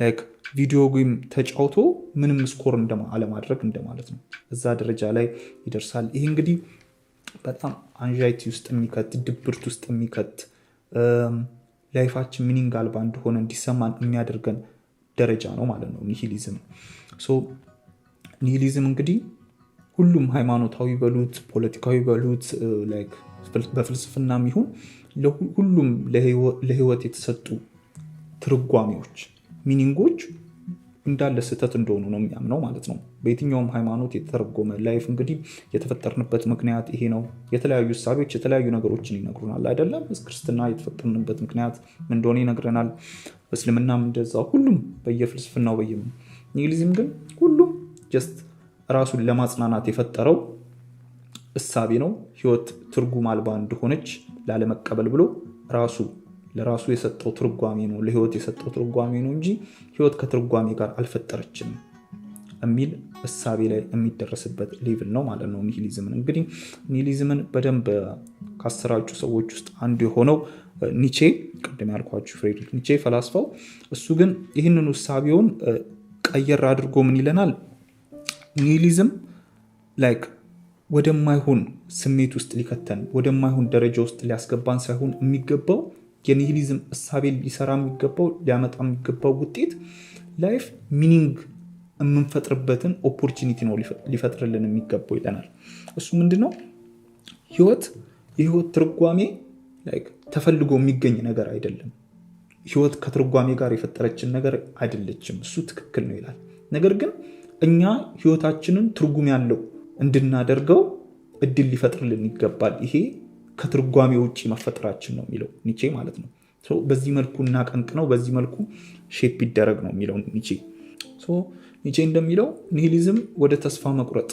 ላይክ ቪዲዮ ጌም ተጫውቶ ምንም ስኮር አለማድረግ እንደማለት ነው። እዛ ደረጃ ላይ ይደርሳል። ይህ እንግዲህ በጣም አንዣይቲ ውስጥ የሚከት ድብርት ውስጥ የሚከት ላይፋችን ሚኒንግ አልባ እንደሆነ እንዲሰማን የሚያደርገን ደረጃ ነው ማለት ነው ኒሂሊዝም። ኒሂሊዝም እንግዲህ ሁሉም ሃይማኖታዊ በሉት ፖለቲካዊ በሉት ላይክ በፍልስፍናም ይሁን ሁሉም ለህይወት የተሰጡ ትርጓሜዎች ሚኒንጎች እንዳለ ስህተት እንደሆኑ ነው የሚያምነው ማለት ነው። በየትኛውም ሃይማኖት የተተረጎመ ላይፍ እንግዲህ የተፈጠርንበት ምክንያት ይሄ ነው። የተለያዩ እሳቤዎች የተለያዩ ነገሮችን ይነግሩናል አይደለም። ክርስትና የተፈጠርንበት ምክንያት ምን እንደሆነ ይነግረናል። እስልምናም እንደዛ። ሁሉም በየፍልስፍናው ኒሂሊዝም ግን ሁሉም ጀስት ራሱን ለማጽናናት የፈጠረው እሳቤ ነው። ህይወት ትርጉም አልባ እንደሆነች ላለመቀበል ብሎ ለራሱ የሰጠው ትርጓሜ ነው፣ ለህይወት የሰጠው ትርጓሜ ነው እንጂ ህይወት ከትርጓሜ ጋር አልፈጠረችም የሚል እሳቤ ላይ የሚደረስበት ሌቭል ነው ማለት ነው ኒሂሊዝምን። እንግዲህ ኒሂሊዝምን በደንብ ካሰራጩ ሰዎች ውስጥ አንዱ የሆነው ኒቼ፣ ቅድም ያልኳችሁ ፍሬድሪክ ኒቼ ፈላስፋው። እሱ ግን ይህንን እሳቤውን ቀየር አድርጎ ምን ይለናል? ኒሂሊዝም ላይክ ወደማይሆን ስሜት ውስጥ ሊከተን ወደማይሆን ደረጃ ውስጥ ሊያስገባን ሳይሆን የሚገባው የኒሂሊዝም እሳቤ ሊሰራ የሚገባው ሊያመጣ የሚገባው ውጤት ላይፍ ሚኒንግ የምንፈጥርበትን ኦፖርቹኒቲ ነው ሊፈጥርልን የሚገባው ይለናል። እሱ ምንድነው? የህይወት ትርጓሜ ላይክ ተፈልጎ የሚገኝ ነገር አይደለም። ህይወት ከትርጓሜ ጋር የፈጠረችን ነገር አይደለችም። እሱ ትክክል ነው ይላል። ነገር ግን እኛ ህይወታችንን ትርጉም ያለው እንድናደርገው እድል ሊፈጥርልን ይገባል። ይሄ ከትርጓሜ ውጭ መፈጠራችን ነው የሚለው ኒቼ ማለት ነው። በዚህ መልኩ እናቀንቅነው፣ በዚህ መልኩ ሼፕ ይደረግ ነው የሚለው ኒቼ። ኒቼ እንደሚለው ኒሂሊዝም ወደ ተስፋ መቁረጥ፣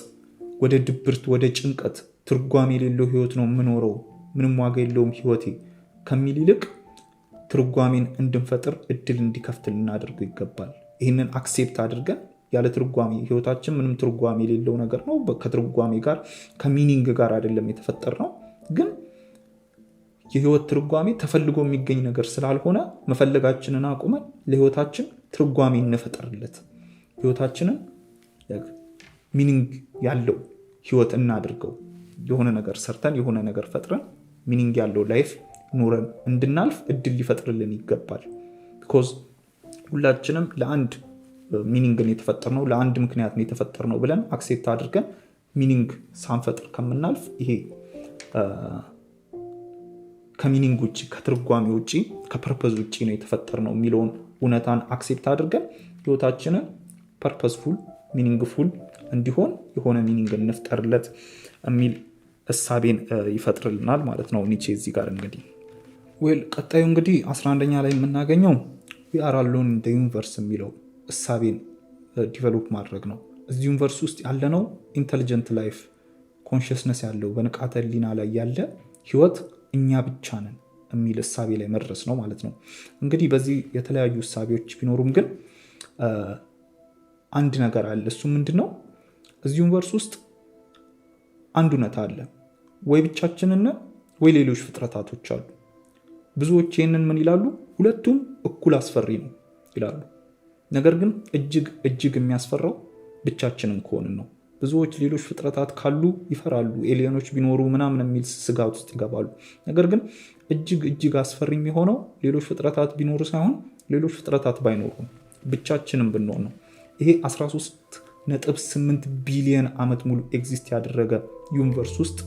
ወደ ድብርት፣ ወደ ጭንቀት ትርጓሜ የሌለው ህይወት ነው የምኖረው፣ ምንም ዋጋ የለውም ህይወቴ ከሚል ይልቅ ትርጓሜን እንድንፈጥር እድል እንዲከፍት ልናደርገው ይገባል። ይህንን አክሴፕት አድርገን ያለ ትርጓሜ ህይወታችን ምንም ትርጓሜ የሌለው ነገር ነው፣ ከትርጓሜ ጋር ከሚኒንግ ጋር አይደለም የተፈጠር ነው። ግን የህይወት ትርጓሜ ተፈልጎ የሚገኝ ነገር ስላልሆነ መፈለጋችንን አቁመን ለህይወታችን ትርጓሜ እንፈጥርለት፣ ህይወታችንን ሚኒንግ ያለው ህይወት እናድርገው። የሆነ ነገር ሰርተን የሆነ ነገር ፈጥረን ሚኒንግ ያለው ላይፍ ኑረን እንድናልፍ እድል ሊፈጥርልን ይገባል። ቢኮዝ ሁላችንም ለአንድ ሚኒንግን የተፈጠር ነው፣ ለአንድ ምክንያት ነው የተፈጠር ነው ብለን አክሴፕት አድርገን ሚኒንግ ሳንፈጥር ከምናልፍ ይሄ ከሚኒንግ ውጭ ከትርጓሜ ውጭ ከፐርፐዝ ውጭ ነው የተፈጠር ነው የሚለውን እውነታን አክሴፕት አድርገን ህይወታችንን ፐርፐስፉል ሚኒንግፉል እንዲሆን የሆነ ሚኒንግ እንፍጠርለት የሚል እሳቤን ይፈጥርልናል ማለት ነው ኒቼ እዚህ ጋር። እንግዲህ ቀጣዩ እንግዲህ 11ኛ ላይ የምናገኘው we are alone in the universe የሚለው እሳቤን ዲቨሎፕ ማድረግ ነው። እዚህ ዩኒቨርስ ውስጥ ያለነው ኢንተሊጀንት ላይፍ ኮንሽስነስ ያለው በንቃተ ህሊና ላይ ያለ ህይወት እኛ ብቻ ነን የሚል እሳቤ ላይ መድረስ ነው ማለት ነው። እንግዲህ በዚህ የተለያዩ እሳቤዎች ቢኖሩም ግን አንድ ነገር አለ። እሱ ምንድነው? እዚህ ዩኒቨርስ ውስጥ አንድ እውነታ አለ። ወይ ብቻችንን ወይ ሌሎች ፍጥረታቶች አሉ። ብዙዎች ይህንን ምን ይላሉ? ሁለቱም እኩል አስፈሪ ነው ይላሉ። ነገር ግን እጅግ የሚያስፈራው ብቻችንን ከሆንን ነው። ብዙዎች ሌሎች ፍጥረታት ካሉ ይፈራሉ፣ ኤሊየኖች ቢኖሩ ምናምን የሚል ስጋት ውስጥ ይገባሉ። ነገር ግን እጅግ አስፈሪ የሚሆነው ሌሎች ፍጥረታት ቢኖሩ ሳይሆን ሌሎች ፍጥረታት ባይኖሩ ብቻችንን ብንሆን ነው። ይሄ 13.8 ቢሊዮን ዓመት ሙሉ ኤግዚስት ያደረገ ዩኒቨርስ ውስጥ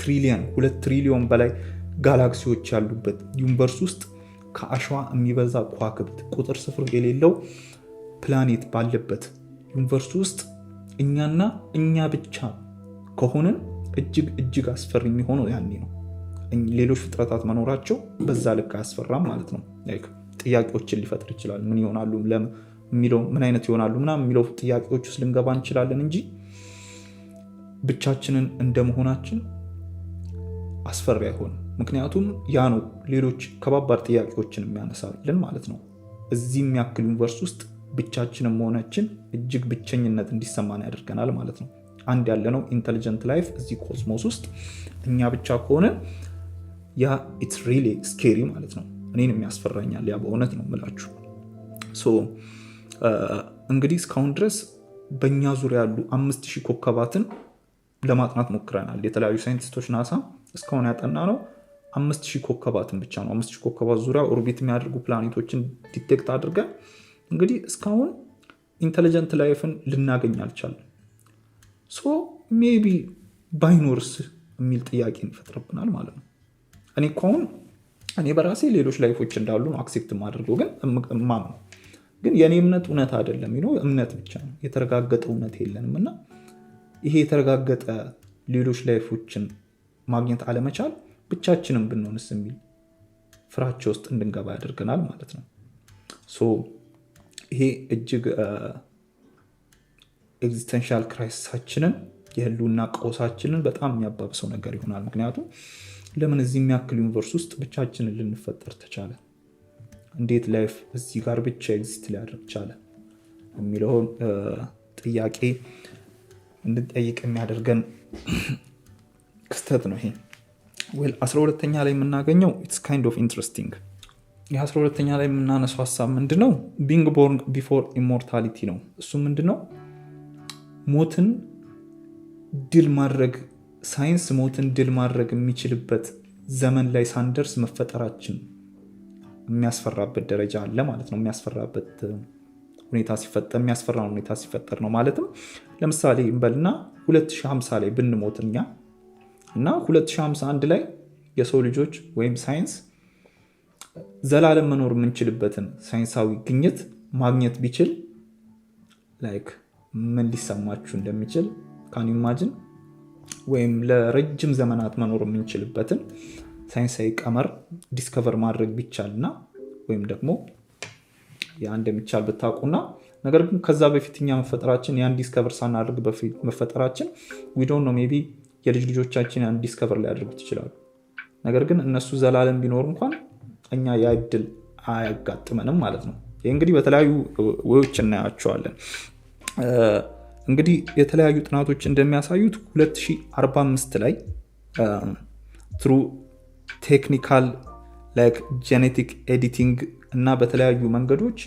2 ትሪሊዮን በላይ ጋላክሲዎች ያሉበት ዩኒቨርስ ውስጥ ከአሸዋ የሚበዛ ከዋክብት ቁጥር ስፍር የሌለው ፕላኔት ባለበት ዩኒቨርስ ውስጥ እኛና እኛ ብቻ ከሆንን እጅግ አስፈሪ የሚሆነው ያኔ ነው። ሌሎች ፍጥረታት መኖራቸው በዛ ልክ አያስፈራም ማለት ነው። ጥያቄዎችን ሊፈጥር ይችላል። ምን ይሆናሉ የሚለው ምን አይነት ይሆናሉ ምናምን የሚለው ጥያቄዎች ውስጥ ልንገባ እንችላለን እንጂ ብቻችንን እንደመሆናችን አስፈሪ አይሆንም። ምክንያቱም ያ ነው ሌሎች ከባባድ ጥያቄዎችን የሚያነሳልን ማለት ነው። እዚህ የሚያክል ዩኒቨርስ ውስጥ ብቻችንን መሆናችን እጅግ ብቸኝነት እንዲሰማን ያደርገናል ማለት ነው። አንድ ያለነው ኢንተሊጀንት ላይፍ እዚህ ኮስሞስ ውስጥ እኛ ብቻ ከሆነ ያ ኢትስ ሪሊ ስኬሪ ማለት ነው። እኔንም ያስፈራኛል ያ በእውነት ነው የምላችሁ። እንግዲህ እስካሁን ድረስ በእኛ ዙሪያ ያሉ 5000 ኮከባትን ለማጥናት ሞክረናል። የተለያዩ ሳይንቲስቶች ናሳ እስካሁን ያጠና ነው 5000 ኮከባትን ብቻ ነው። 5000 ኮከባት ዙሪያ ኦርቢት የሚያደርጉ ፕላኔቶችን ዲቴክት አድርገን እንግዲህ እስካሁን ኢንተለጀንት ላይፍን ልናገኝ አልቻለም። ሜቢ ባይኖርስ የሚል ጥያቄን ይፈጥርብናል ማለት ነው። እኔ በራሴ ሌሎች ላይፎች እንዳሉ ነው አክሴፕት ማድርገው፣ ግን እማም ነው። ግን የኔ እምነት እውነት አይደለም፣ እምነት ብቻ ነው። የተረጋገጠ እውነት የለንም እና ይሄ የተረጋገጠ ሌሎች ላይፎችን ማግኘት አለመቻል ብቻችንን ብንሆንስ የሚል ፍራቻ ውስጥ እንድንገባ ያደርገናል ማለት ነው። ይሄ እጅግ ኤግዚስተንሻል ክራይሲሳችንን የህልውና ቀውሳችንን በጣም የሚያባብሰው ነገር ይሆናል። ምክንያቱም ለምን እዚህ የሚያክል ዩኒቨርስ ውስጥ ብቻችንን ልንፈጠር ተቻለ? እንዴት ላይፍ እዚህ ጋር ብቻ ኤግዚስት ሊያደርግ ቻለ የሚለውን ጥያቄ እንድንጠይቅ የሚያደርገን ክስተት ነው ይሄ። 12ኛ ላይ የምናገኘው ኢትስ ካይንድ ኦፍ ኢንትረስቲንግ። የ12ኛ ላይ የምናነሳው ሀሳብ ምንድነው? ቢንግ ቦርን ቢፎር ኢሞርታሊቲ ነው። እሱ ምንድነው? ሞትን ድል ማድረግ፣ ሳይንስ ሞትን ድል ማድረግ የሚችልበት ዘመን ላይ ሳንደርስ መፈጠራችን የሚያስፈራበት ደረጃ አለ ማለት ነው። የሚያስፈራበት ሁኔታ ሲፈጠር ነው ማለትም። ለምሳሌ እንበልና 2050 ላይ ብንሞት እኛ እና 2051 ላይ የሰው ልጆች ወይም ሳይንስ ዘላለም መኖር የምንችልበትን ሳይንሳዊ ግኝት ማግኘት ቢችል ምን ሊሰማችሁ እንደሚችል ካን ኢማጂን። ወይም ለረጅም ዘመናት መኖር የምንችልበትን ሳይንሳዊ ቀመር ዲስከቨር ማድረግ ቢቻልና ወይም ደግሞ ያ እንደሚቻል ብታውቁና ነገር ግን ከዛ በፊት እኛ መፈጠራችን ያን ዲስከቨር ሳናደርግ በፊት መፈጠራችን we don't know maybe የልጅ ልጆቻችን ያን ዲስከቨር ሊያደርጉት ይችላሉ። ነገር ግን እነሱ ዘላለም ቢኖር እንኳን እኛ ያ እድል አያጋጥመንም ማለት ነው። ይህ እንግዲህ በተለያዩ ወዮች እናያቸዋለን። እንግዲህ የተለያዩ ጥናቶች እንደሚያሳዩት 2045 ላይ ትሩ ቴክኒካል ጄኔቲክ ኤዲቲንግ እና በተለያዩ መንገዶች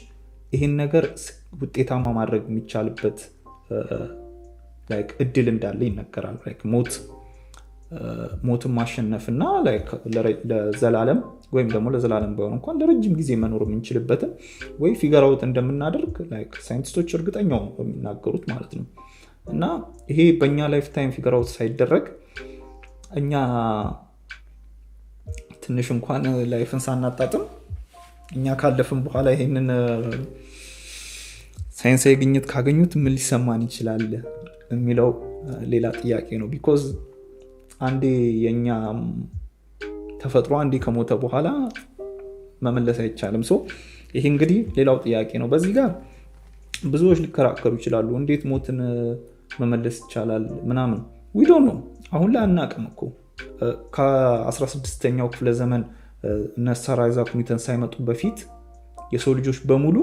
ይህን ነገር ውጤታማ ማድረግ የሚቻልበት እድል እንዳለ ይነገራል። ሞትን ማሸነፍና ለዘላለም ወይም ደግሞ ለዘላለም ባይሆን እንኳን ለረጅም ጊዜ መኖር የምንችልበትን ወይ ፊገር አውት እንደምናደርግ ሳይንቲስቶች እርግጠኛው የሚናገሩት ማለት ነው። እና ይሄ በእኛ ላይፍ ታይም ፊገር አውት ሳይደረግ እኛ ትንሽ እንኳን ላይፍን ሳናጣጥም እኛ ካለፍን በኋላ ይሄንን ሳይንሳዊ ግኝት ካገኙት ምን ሊሰማን ይችላል የሚለው ሌላ ጥያቄ ነው። ቢኮዝ አንዴ የኛ ተፈጥሮ አንዴ ከሞተ በኋላ መመለስ አይቻልም። ይሄ እንግዲህ ሌላው ጥያቄ ነው። በዚህ ጋር ብዙዎች ሊከራከሩ ይችላሉ። እንዴት ሞትን መመለስ ይቻላል ምናምን we don't know። አሁን ላይ አናውቅም እኮ ከ16ኛው ክፍለ ዘመን እነ ሰር አይዛክ ኒውተን ሳይመጡ በፊት የሰው ልጆች በሙሉ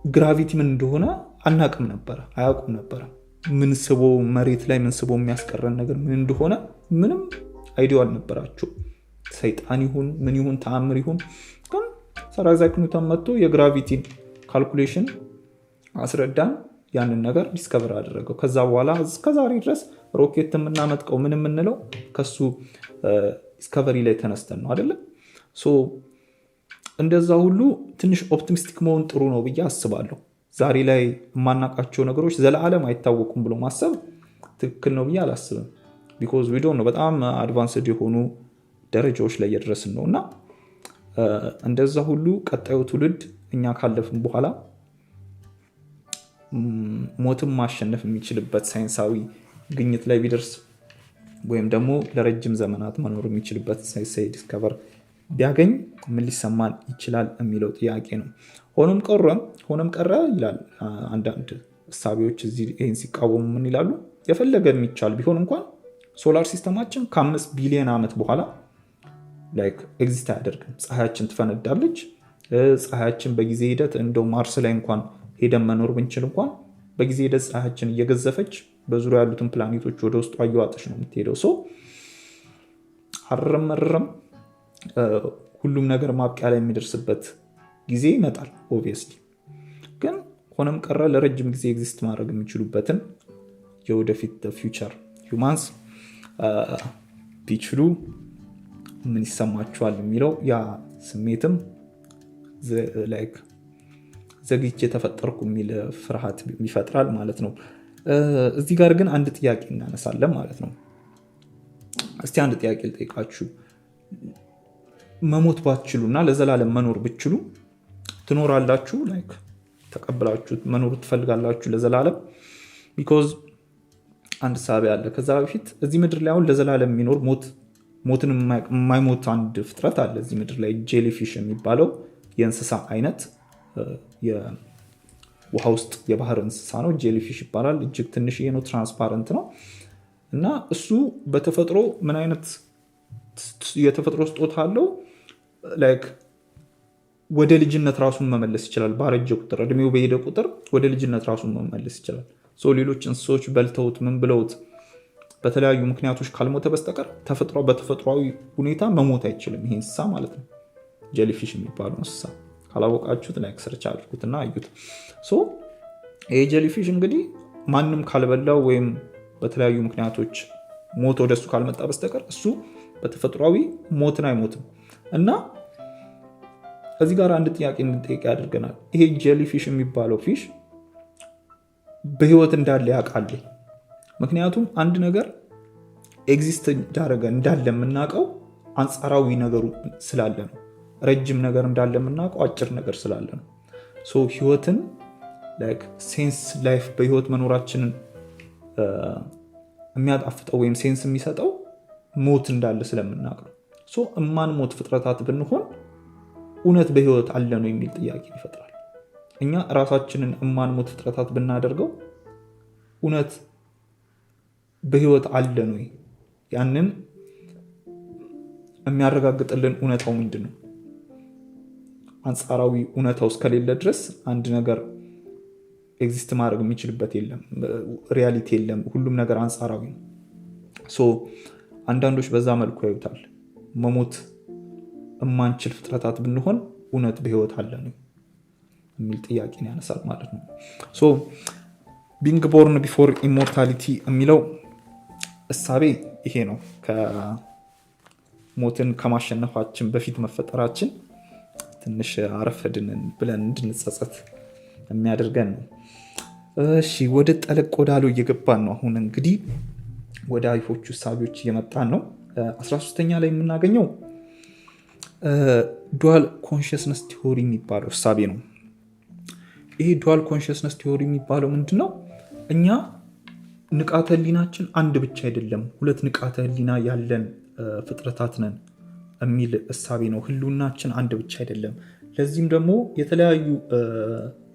ግራቪቲ ምን እንደሆነ አናውቅም ነበር፣ አያውቁም ነበር። ምን ስቦ መሬት ላይ ምን ስቦ የሚያስቀረን ነገር ምን እንደሆነ ምንም አይዲያ አልነበራቸው። ሰይጣን ይሁን ምን ይሁን ተአምር ይሁን ግን ሰር አይዛክ ኒውተን መጥቶ የግራቪቲን ካልኩሌሽን አስረዳን፣ ያንን ነገር ዲስከቨር አደረገው። ከዛ በኋላ እስከዛሬ ድረስ ሮኬት የምናመጥቀው ምን የምንለው ከሱ ዲስከቨሪ ላይ ተነስተን ነው አይደለ? እንደዛ ሁሉ ትንሽ ኦፕቲሚስቲክ መሆን ጥሩ ነው ብዬ አስባለሁ። ዛሬ ላይ የማናውቃቸው ነገሮች ዘላለም አይታወቁም ብሎ ማሰብ ትክክል ነው ብዬ አላስብም። ቢኮዝ we don't know በጣም አድቫንስድ የሆኑ ደረጃዎች ላይ እየደረስን ነው እና እንደዛ ሁሉ ቀጣዩ ትውልድ እኛ ካለፍን በኋላ ሞትን ማሸነፍ የሚችልበት ሳይንሳዊ ግኝት ላይ ቢደርስ ወይም ደግሞ ለረጅም ዘመናት መኖር የሚችልበት ሳይንሳዊ ዲስከቨር ቢያገኝ ምን ሊሰማን ይችላል የሚለው ጥያቄ ነው። ሆኖም ቀረ ይላል አንዳንድ እሳቢዎች እዚህ ይህን ሲቃወሙ ምን ይላሉ? የፈለገ የሚቻል ቢሆን እንኳን ሶላር ሲስተማችን ከ5 ቢሊዮን ዓመት በኋላ ኤግዚስት አያደርግም። ፀሐያችን ትፈነዳለች። ፀሐያችን በጊዜ ሂደት እንደው ማርስ ላይ እንኳን ሄደን መኖር ብንችል እንኳን በጊዜ ሂደት ፀሐያችን እየገዘፈች በዙሪያ ያሉትን ፕላኔቶች ወደ ውስጡ እየዋጠች ነው የምትሄደው። አረመረም ሁሉም ነገር ማብቂያ ላይ የሚደርስበት ጊዜ ይመጣል። ኦብቪየስሊ ግን ሆነም ቀረ ለረጅም ጊዜ ኤግዚስት ማድረግ የሚችሉበትን የወደፊት ፊውቸር ሂውማንስ ቢችሉ ምን ይሰማቸዋል የሚለው ያ ስሜትም ዘግይቼ ተፈጠርኩ የሚል ፍርሃት ይፈጥራል ማለት ነው። እዚህ ጋር ግን አንድ ጥያቄ እናነሳለን ማለት ነው። እስቲ አንድ ጥያቄ ልጠይቃችሁ። መሞት ባትችሉና ለዘላለም መኖር ብትችሉ ትኖራላችሁ? ተቀብላችሁ መኖር ትፈልጋላችሁ ለዘላለም? ቢኮዝ አንድ ሳቢ አለ። ከዛ በፊት እዚህ ምድር ላይ አሁን ለዘላለም የሚኖር ሞትን የማይሞት አንድ ፍጥረት አለ እዚህ ምድር ላይ። ጄሊፊሽ የሚባለው የእንስሳ አይነት የውሃ ውስጥ የባህር እንስሳ ነው። ጄሊፊሽ ይባላል። እጅግ ትንሽዬ ነው፣ ትራንስፓረንት ነው እና እሱ በተፈጥሮ ምን አይነት የተፈጥሮ ስጦታ አለው? ወደ ልጅነት ራሱን መመለስ ይችላል። ባረጀ ቁጥር እድሜው በሄደ ቁጥር ወደ ልጅነት ራሱን መመለስ ይችላል። ሌሎች እንስሶች በልተውት ምን ብለውት በተለያዩ ምክንያቶች ካልሞተ በስተቀር በተፈጥሯዊ ሁኔታ መሞት አይችልም ይሄ እንስሳ ማለት ነው። ጄሊፊሽ የሚባለው እንስሳ ካላወቃችሁት ሰርች አድርጉትና አዩት። ይሄ ጄሊፊሽ እንግዲህ ማንም ካልበላው ወይም በተለያዩ ምክንያቶች ሞት ወደሱ ካልመጣ በስተቀር እሱ በተፈጥሯዊ ሞትን አይሞትም። እና እዚህ ጋር አንድ ጥያቄ እንድንጠይቅ ያደርገናል። ይሄ ጄሊፊሽ የሚባለው ፊሽ በህይወት እንዳለ ያውቃል? ምክንያቱም አንድ ነገር ኤግዚስት እንዳደረገ እንዳለ የምናውቀው አንጻራዊ ነገሩ ስላለ ነው። ረጅም ነገር እንዳለ የምናውቀው አጭር ነገር ስላለ ነው። ህይወትን ሴንስ ላይፍ በህይወት መኖራችንን የሚያጣፍጠው ወይም ሴንስ የሚሰጠው ሞት እንዳለ ስለምናውቅ ነው። እማን ሞት ፍጥረታት ብንሆን እውነት በህይወት አለ ነው የሚል ጥያቄ ይፈጥራል። እኛ ራሳችንን እማን ሞት ፍጥረታት ብናደርገው እውነት በህይወት አለ ነው? ያንን የሚያረጋግጥልን እውነታው ምንድን ነው? አንጻራዊ እውነታው እስከሌለ ድረስ አንድ ነገር ኤግዚስት ማድረግ የሚችልበት የለም፣ ሪያሊቲ የለም። ሁሉም ነገር አንጻራዊ ነው። አንዳንዶች በዛ መልኩ ያዩታል። መሞት እማንችል ፍጥረታት ብንሆን እውነት በህይወት አለ ነው የሚል ጥያቄን ያነሳል ማለት ነው። ቢንግ ቦርን ቢፎር ኢሞርታሊቲ የሚለው እሳቤ ይሄ ነው። ሞትን ከማሸነፋችን በፊት መፈጠራችን ትንሽ አረፈድን ብለን እንድንጸጸት የሚያደርገን ነው። እሺ ወደ ጠለቅ ወዳለው እየገባን ነው። አሁን እንግዲህ ወደ አሪፎቹ እሳቤዎች እየመጣን ነው። 13ኛ ላይ የምናገኘው ዱዋል ኮንሽስነስ ቲዎሪ የሚባለው እሳቤ ነው። ይሄ ዱዋል ኮንሽስነስ ቲዎሪ የሚባለው ምንድነው? እኛ ንቃተ ህሊናችን አንድ ብቻ አይደለም፣ ሁለት ንቃተ ህሊና ያለን ፍጥረታት ነን የሚል እሳቤ ነው። ህልውናችን አንድ ብቻ አይደለም። ለዚህም ደግሞ የተለያዩ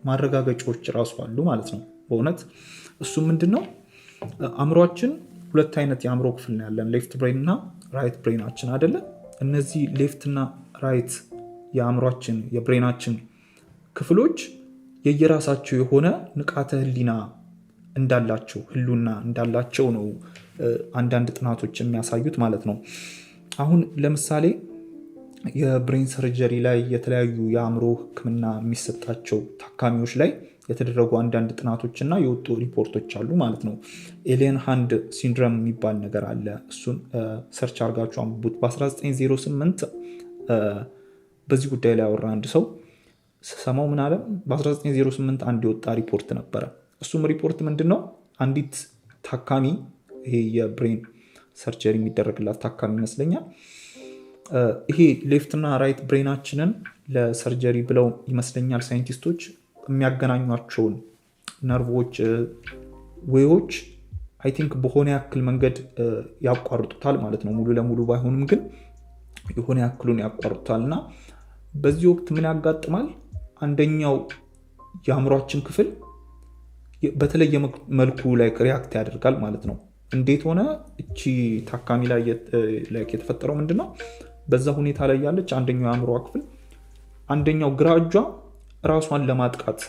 ማረጋገጫዎች ራሱ አሉ ማለት ነው። በእውነት እሱ ምንድነው? አእምሯችን ሁለት አይነት የአእምሮ ክፍል ነው ያለን፣ ሌፍት ብሬን እና ራይት ብሬናችን አይደለ? እነዚህ ሌፍት እና ራይት የአእምሯችን የብሬናችን ክፍሎች የየራሳቸው የሆነ ንቃተ ህሊና እንዳላቸው ህልውና እንዳላቸው ነው አንዳንድ ጥናቶች የሚያሳዩት ማለት ነው። አሁን ለምሳሌ የብሬን ሰርጀሪ ላይ የተለያዩ የአእምሮ ህክምና የሚሰጣቸው ታካሚዎች ላይ የተደረጉ አንዳንድ ጥናቶች እና የወጡ ሪፖርቶች አሉ ማለት ነው። ኤሊየን ሃንድ ሲንድረም የሚባል ነገር አለ። እሱን ሰርች አርጋችሁ አንብቡት። በ1908 በዚህ ጉዳይ ላይ ያወራ አንድ ሰው ሰማው ምን አለ? በ1908 አንድ የወጣ ሪፖርት ነበረ። እሱም ሪፖርት ምንድነው? አንዲት ታካሚ ይሄ የብሬን ሰርጀሪ የሚደረግላት ታካሚ ይመስለኛል። ይሄ ሌፍት እና ራይት ብሬናችንን ለሰርጀሪ ብለው ይመስለኛል ሳይንቲስቶች የሚያገናኟቸውን ነርቮች ዌዎች አይ ቲንክ በሆነ ያክል መንገድ ያቋርጡታል ማለት ነው። ሙሉ ለሙሉ ባይሆንም ግን የሆነ ያክሉን ያቋርጡታል እና በዚህ ወቅት ምን ያጋጥማል? አንደኛው የአእምሯችን ክፍል በተለየ መልኩ ላይ ሪያክት ያደርጋል ማለት ነው። እንዴት ሆነ? እቺ ታካሚ ላይ የተፈጠረው ምንድነው? በዛ ሁኔታ ላይ ያለች አንደኛው የአእምሯ ክፍል አንደኛው ግራ እጇ ራሷን ለማጥቃት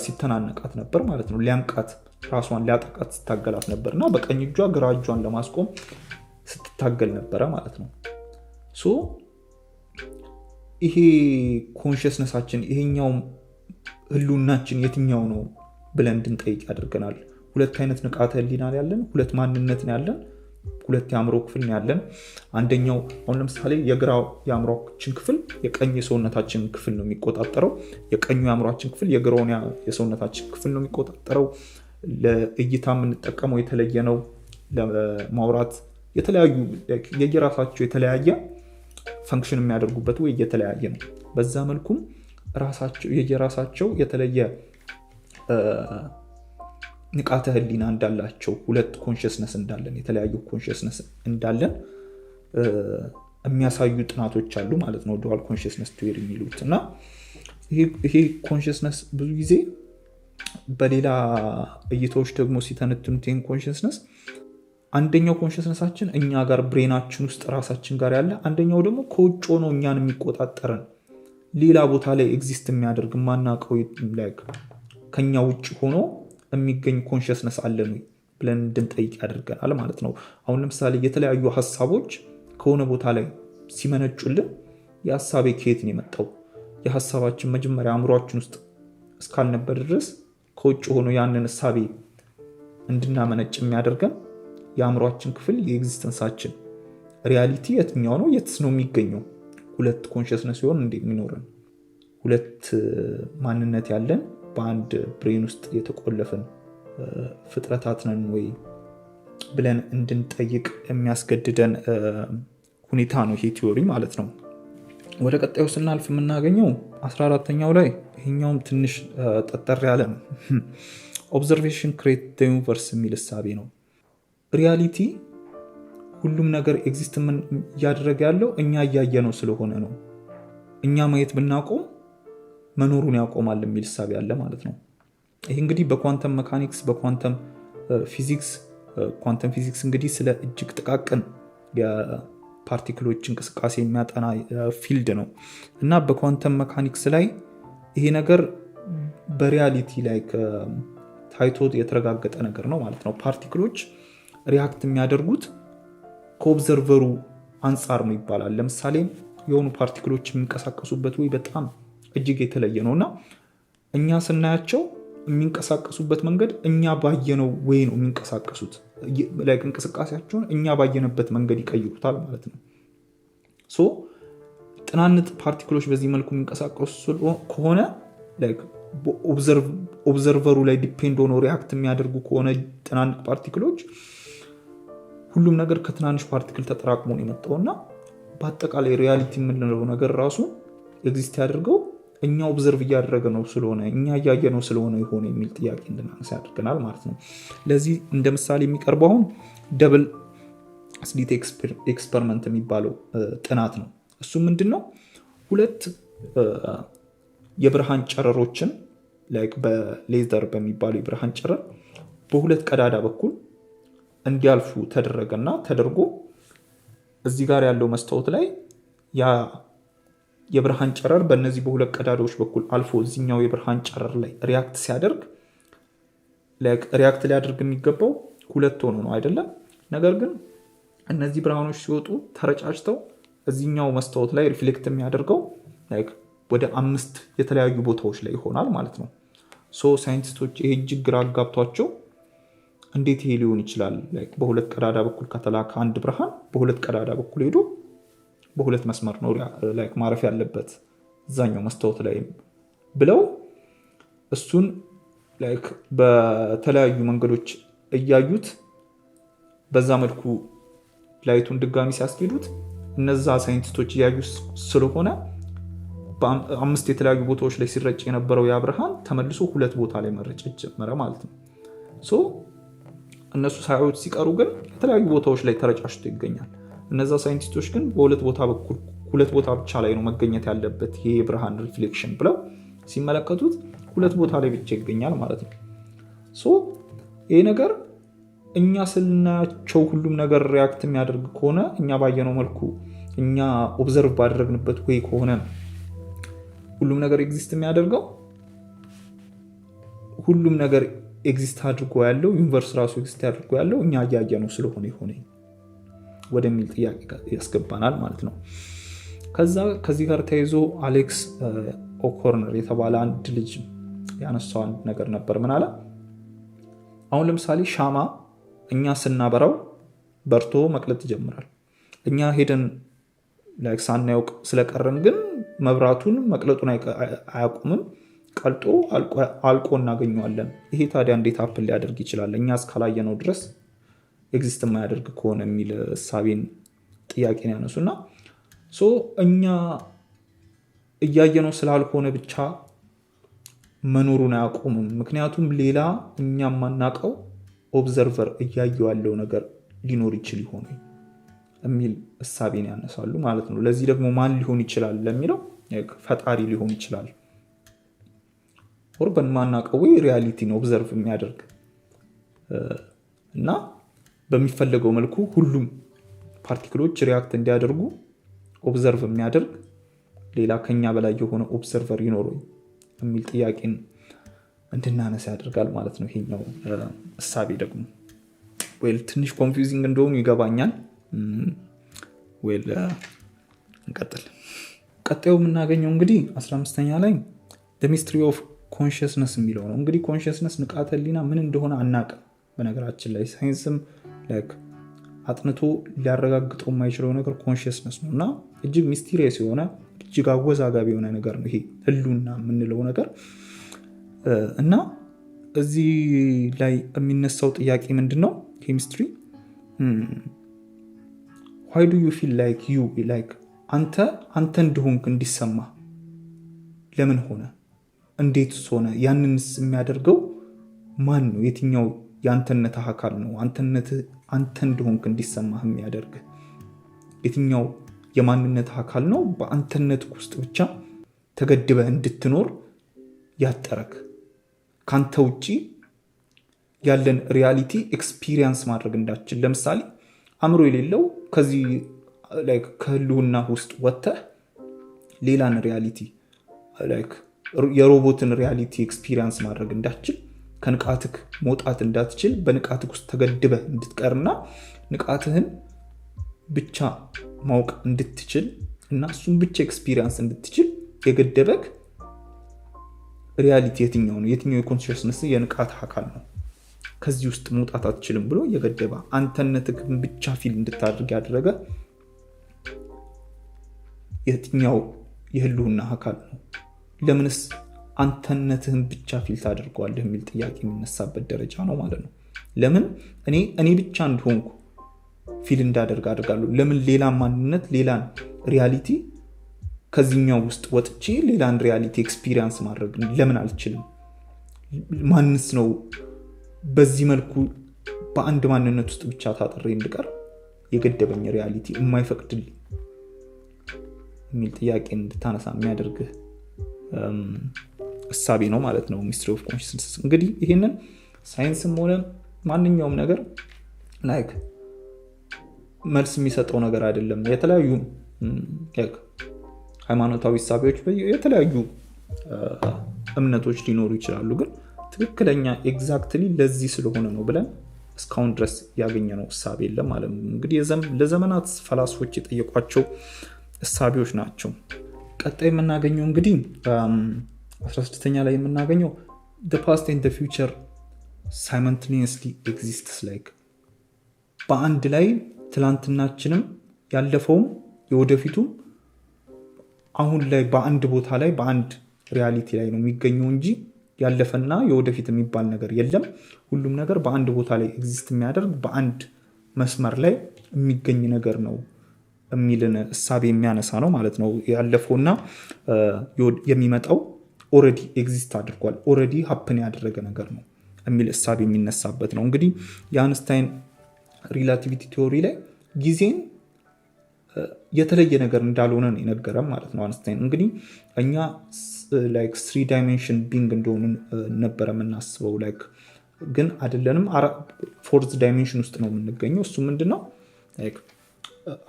ሲተናነቃት ነበር ማለት ነው። ሊያንቃት ራሷን ሊያጠቃት ሲታገላት ነበር እና በቀኝ እጇ ግራ እጇን ለማስቆም ስትታገል ነበረ ማለት ነው። ሶ ይሄ ኮንሽስነሳችን ይሄኛው ህልውናችን የትኛው ነው ብለን እንድንጠይቅ ያደርገናል። ሁለት አይነት ንቃተ ህሊና ያለን፣ ሁለት ማንነት ያለን፣ ሁለት የአእምሮ ክፍል ያለን። አንደኛው አሁን ለምሳሌ የግራው የአእምሮአችን ክፍል የቀኝ የሰውነታችን ክፍል ነው የሚቆጣጠረው። የቀኙ የአእምሮአችን ክፍል የግራውን የሰውነታችን ክፍል ነው የሚቆጣጠረው። ለእይታ የምንጠቀመው የተለየ ነው። ለማውራት የተለያዩ የየራሳቸው የተለያየ ፈንክሽን የሚያደርጉበት ወይ የተለያየ ነው። በዛ መልኩም የየራሳቸው የተለየ ንቃተ ህሊና እንዳላቸው፣ ሁለት ኮንሽስነስ እንዳለን፣ የተለያዩ ኮንሽስነስ እንዳለን የሚያሳዩ ጥናቶች አሉ ማለት ነው። ዱዋል ኮንሽስነስ ቲዮሪ የሚሉት እና ይሄ ኮንሽስነስ ብዙ ጊዜ በሌላ እይታዎች ደግሞ ሲተነትኑት ይህን ኮንሽስነስ አንደኛው ኮንሽስነሳችን እኛ ጋር ብሬናችን ውስጥ ራሳችን ጋር ያለ፣ አንደኛው ደግሞ ከውጭ ሆኖ እኛን የሚቆጣጠረን ሌላ ቦታ ላይ ኤግዚስት የሚያደርግ ማናውቀው ከኛ ውጭ ሆኖ የሚገኝ ኮንሽስነስ አለን ብለን እንድንጠይቅ ያደርገናል ማለት ነው። አሁን ለምሳሌ የተለያዩ ሀሳቦች ከሆነ ቦታ ላይ ሲመነጩልን የሀሳቤ ከየት ነው የመጣው? የሀሳባችን መጀመሪያ አእምሯችን ውስጥ እስካልነበር ድረስ ከውጭ ሆኖ ያንን ሀሳቤ እንድናመነጭ የሚያደርገን የአእምሯችን ክፍል የኤግዚስተንሳችን ሪያሊቲ የትኛው ነው? የትስ ነው የሚገኘው? ሁለት ኮንሽስነስ ሲሆን እንደሚኖረን ሁለት ማንነት ያለን በአንድ ብሬን ውስጥ የተቆለፈን ፍጥረታት ነን ወይ ብለን እንድንጠይቅ የሚያስገድደን ሁኔታ ነው ይሄ ቲዮሪ ማለት ነው። ወደ ቀጣዩ ስናልፍ የምናገኘው 14ኛው ላይ ይሄኛውም ትንሽ ጠጠር ያለ ነው። ኦብዘርቬሽን ክሬት ዘ ዩኒቨርስ የሚል እሳቤ ነው። ሪያሊቲ ሁሉም ነገር ኤግዚስት እያደረገ ያለው እኛ እያየነው ስለሆነ ነው። እኛ ማየት ብናቆም መኖሩን ያቆማል የሚል እሳቤ አለ ማለት ነው። ይህ እንግዲህ በኳንተም መካኒክስ በኳንተም ፊዚክስ ኳንተም ፊዚክስ እንግዲህ ስለ እጅግ ጥቃቅን የፓርቲክሎች እንቅስቃሴ የሚያጠና ፊልድ ነው እና በኳንተም መካኒክስ ላይ ይሄ ነገር በሪያሊቲ ላይ ታይቶ የተረጋገጠ ነገር ነው ማለት ነው። ፓርቲክሎች ሪያክት የሚያደርጉት ከኦብዘርቨሩ አንጻር ነው ይባላል። ለምሳሌ የሆኑ ፓርቲክሎች የሚንቀሳቀሱበት ወይ በጣም እጅግ የተለየ ነው እና እኛ ስናያቸው የሚንቀሳቀሱበት መንገድ እኛ ባየነው ወይ ነው የሚንቀሳቀሱት። እንቅስቃሴያቸውን እኛ ባየነበት መንገድ ይቀይሩታል ማለት ነው። ሶ ጥናንት ፓርቲክሎች በዚህ መልኩ የሚንቀሳቀሱ ከሆነ ኦብዘርቨሩ ላይ ዲፔንድ ሆኖ ሪያክት የሚያደርጉ ከሆነ ጥናንት ፓርቲክሎች ሁሉም ነገር ከትናንሽ ፓርቲክል ተጠራቅሞ ነው የመጣውና በአጠቃላይ ሪያሊቲ የምንለው ነገር ራሱ ኤግዚስት ያደርገው እኛ ኦብዘርቭ እያደረገ ነው ስለሆነ እኛ እያየ ነው ስለሆነ የሆነ የሚል ጥያቄ እንድናነሳ ያደርገናል ማለት ነው። ለዚህ እንደ ምሳሌ የሚቀርበው አሁን ደብል ስሊት ኤክስፐሪመንት የሚባለው ጥናት ነው። እሱ ምንድን ነው? ሁለት የብርሃን ጨረሮችን በሌዘር በሚባለው የብርሃን ጨረር በሁለት ቀዳዳ በኩል እንዲያልፉ ተደረገና ተደርጎ እዚህ ጋር ያለው መስታወት ላይ ያ የብርሃን ጨረር በእነዚህ በሁለት ቀዳዳዎች በኩል አልፎ እዚህኛው የብርሃን ጨረር ላይ ሪያክት ሲያደርግ ሪያክት ሊያደርግ የሚገባው ሁለት ሆኖ ነው አይደለም። ነገር ግን እነዚህ ብርሃኖች ሲወጡ ተረጫጭተው እዚህኛው መስታወት ላይ ሪፍሌክት የሚያደርገው ወደ 5 የተለያዩ ቦታዎች ላይ ይሆናል ማለት ነው። ሶ ሳይንቲስቶች ይሄ እጅግ ግራ አጋብቷቸው እንዴት ይሄ ሊሆን ይችላል? በሁለት ቀዳዳ በኩል ከተላከ አንድ ብርሃን በሁለት ቀዳዳ በኩል ሄዶ በሁለት መስመር ነው ማረፍ ያለበት እዛኛው መስታወት ላይ ብለው እሱን በተለያዩ መንገዶች እያዩት በዛ መልኩ ላይቱን ድጋሚ ሲያስኬዱት እነዛ ሳይንቲስቶች እያዩ ስለሆነ በ5 የተለያዩ ቦታዎች ላይ ሲረጭ የነበረው ያ ብርሃን ተመልሶ ሁለት ቦታ ላይ መረጨት ጀመረ ማለት ነው። ሶ እነሱ ሳያዩት ሲቀሩ ግን የተለያዩ ቦታዎች ላይ ተረጫጭቶ ይገኛል። እነዛ ሳይንቲስቶች ግን በሁለት ቦታ በኩል ሁለት ቦታ ብቻ ላይ ነው መገኘት ያለበት ይሄ የብርሃን ሪፍሌክሽን ብለው ሲመለከቱት ሁለት ቦታ ላይ ብቻ ይገኛል ማለት ነው። ሶ ይሄ ነገር እኛ ስልናያቸው ሁሉም ነገር ሪያክት የሚያደርግ ከሆነ እኛ ባየነው መልኩ እኛ ኦብዘርቭ ባደረግንበት ወይ ከሆነ ሁሉም ነገር ኤግዚስት የሚያደርገው ሁሉም ነገር ኤግዚስት አድርጎ ያለው ዩኒቨርስ ራሱ ኤግዚስት አድርጎ ያለው እኛ እያየነው ስለሆነ ይሆነ ወደሚል ጥያቄ ያስገባናል ማለት ነው። ከዚህ ጋር ተያይዞ አሌክስ ኦኮርነር የተባለ አንድ ልጅ ያነሳው አንድ ነገር ነበር። ምን አለ? አሁን ለምሳሌ ሻማ እኛ ስናበራው በርቶ መቅለጥ ይጀምራል። እኛ ሄደን ሳናውቅ ስለቀረን ግን መብራቱን መቅለጡን አያቆምም፣ ቀልጦ አልቆ እናገኘዋለን። ይሄ ታዲያ እንዴት አፕል ሊያደርግ ይችላል እኛ እስካላየነው ድረስ ኤግዚስት የማያደርግ ከሆነ የሚል እሳቤን ጥያቄን ያነሱና እኛ እያየነው ስላልሆነ ብቻ መኖሩን አያቆምም። ምክንያቱም ሌላ እኛ የማናውቀው ኦብዘርቨር እያየው ያለው ነገር ሊኖር ይችል ይሆን የሚል እሳቤን ያነሳሉ ማለት ነው። ለዚህ ደግሞ ማን ሊሆን ይችላል ለሚለው ፈጣሪ ሊሆን ይችላል። በማናውቀው ሪያሊቲን ኦብዘርቭ የሚያደርግ እና በሚፈለገው መልኩ ሁሉም ፓርቲክሎች ሪያክት እንዲያደርጉ ኦብዘርቭ የሚያደርግ ሌላ ከኛ በላይ የሆነ ኦብዘርቨር ይኖር የሚል ጥያቄን እንድናነሳ ያደርጋል ማለት ነው። ይሄኛው እሳቤ ደግሞ ትንሽ ኮንፊውዚንግ እንደሆኑ ይገባኛል። እንቀጥል። ቀጣዩ የምናገኘው እንግዲህ 15ኛ ላይ the mystery of consciousness የሚለው ነው። እንግዲህ ኮንሽስነስ ንቃተ ህሊና ምን እንደሆነ አናውቅም። በነገራችን ላይ ሳይንስም አጥንቶ ሊያረጋግጠው የማይችለው ነገር ኮንሽስነስ ነው እና እጅግ ሚስቲሪየስ የሆነ እጅግ አወዛጋቢ የሆነ ነገር ነው ይሄ ህልውና የምንለው ነገር እና እዚህ ላይ የሚነሳው ጥያቄ ምንድነው? ኬሚስትሪ why do you feel like you like አንተ እንደሆንክ እንዲሰማ ለምን ሆነ? እንዴትስ ሆነ? ያንንስ የሚያደርገው ማን ነው? የትኛው የአንተነት አካል ነው? አንተ እንደሆንክ እንዲሰማህ የሚያደርግ የትኛው የማንነት አካል ነው? በአንተነት ውስጥ ብቻ ተገድበህ እንድትኖር ያጠረክ ካንተ ውጪ ያለን ሪያሊቲ ኤክስፒሪየንስ ማድረግ እንዳትችል። ለምሳሌ አእምሮ የሌለው ከዚህ ከህልውና ውስጥ ወጥተህ ሌላን ሪያሊቲ የሮቦትን ሪያሊቲ ኤክስፒሪየንስ ማድረግ እንዳትችል፣ ከንቃትክ መውጣት እንዳትችል፣ በንቃትክ ውስጥ ተገድበህ እንድትቀርና ንቃትህን ብቻ ማወቅ እንድትችል እና እሱን ብቻ ኤክስፒሪየንስ እንድትችል የገደበክ ሪያሊቲ የትኛው ነው? የትኛው የኮንሽስነስ የንቃት አካል ነው? ከዚህ ውስጥ መውጣት አትችልም ብሎ የገደበ አንተነትህን ብቻ ፊል እንድታደርግ ያደረገ የትኛው የህልውና አካል ነው? ለምንስ አንተነትህን ብቻ ፊል ታደርገዋለህ የሚል ጥያቄ የሚነሳበት ደረጃ ነው ማለት ነው። ለምን እኔ ብቻ እንደሆንኩ ፊል እንዳደርግ አድርጋለሁ? ለምን ሌላ ማንነት ሌላን ሪያሊቲ ከዚህኛው ውስጥ ወጥቼ ሌላን ሪያሊቲ ኤክስፒሪየንስ ማድረግ ለምን አልችልም? ማንስ ነው በዚህ መልኩ በአንድ ማንነት ውስጥ ብቻ ታጥሬ እንድቀር የገደበኝ ሪያሊቲ የማይፈቅድልኝ የሚል ጥያቄ እንድታነሳ የሚያደርግህ እሳቤ ነው ማለት ነው ሚስትሪ ኦፍ ኮንሽስነስ። እንግዲህ ይሄንን ሳይንስም ሆነ ማንኛውም ነገር መልስ የሚሰጠው ነገር አይደለም። የተለያዩ ሃይማኖታዊ እሳቤዎች የተለያዩ እምነቶች ሊኖሩ ይችላሉ፣ ግን ትክክለኛ ኤግዛክትሊ ለዚህ ስለሆነ ነው ብለን እስካሁን ድረስ ያገኘነው እሳቤ የለም ማለት ነው። እንግዲህ ለዘመናት ፈላስፎች የጠየቋቸው እሳቤዎች ናቸው። ቀጣይ የምናገኘው እንግዲህ 16ኛ ላይ የምናገኘው the past and the future simultaneously exists በአንድ ላይ ትላንትናችንም ያለፈውም የወደፊቱም አሁን ላይ በአንድ ቦታ ላይ በአንድ ሪያሊቲ ላይ ነው የሚገኘው እንጂ ያለፈና የወደፊት የሚባል ነገር የለም። ሁሉም ነገር በአንድ ቦታ ላይ ኤግዚስት የሚያደርግ በአንድ መስመር ላይ የሚገኝ ነገር ነው የሚልን እሳቤ የሚያነሳ ነው ማለት ነው። ያለፈውና የሚመጣው ኦሬዲ ኤግዚስት አድርጓል፣ ኦሬዲ ሀፕን ያደረገ ነገር ነው የሚል እሳቤ የሚነሳበት ነው። እንግዲህ የአንስታይን ሪላቲቪቲ ቲዮሪ ላይ ጊዜን የተለየ ነገር እንዳልሆነ ነው የነገረን ማለት ነው አንስታይን። እንግዲህ እኛ ስሪ ዳይሜንሽን ቢንግ እንደሆኑ ነበረ የምናስበው፣ ግን አይደለንም። ፎርዝ ዳይሜንሽን ውስጥ ነው የምንገኘው። እሱ ምንድነው?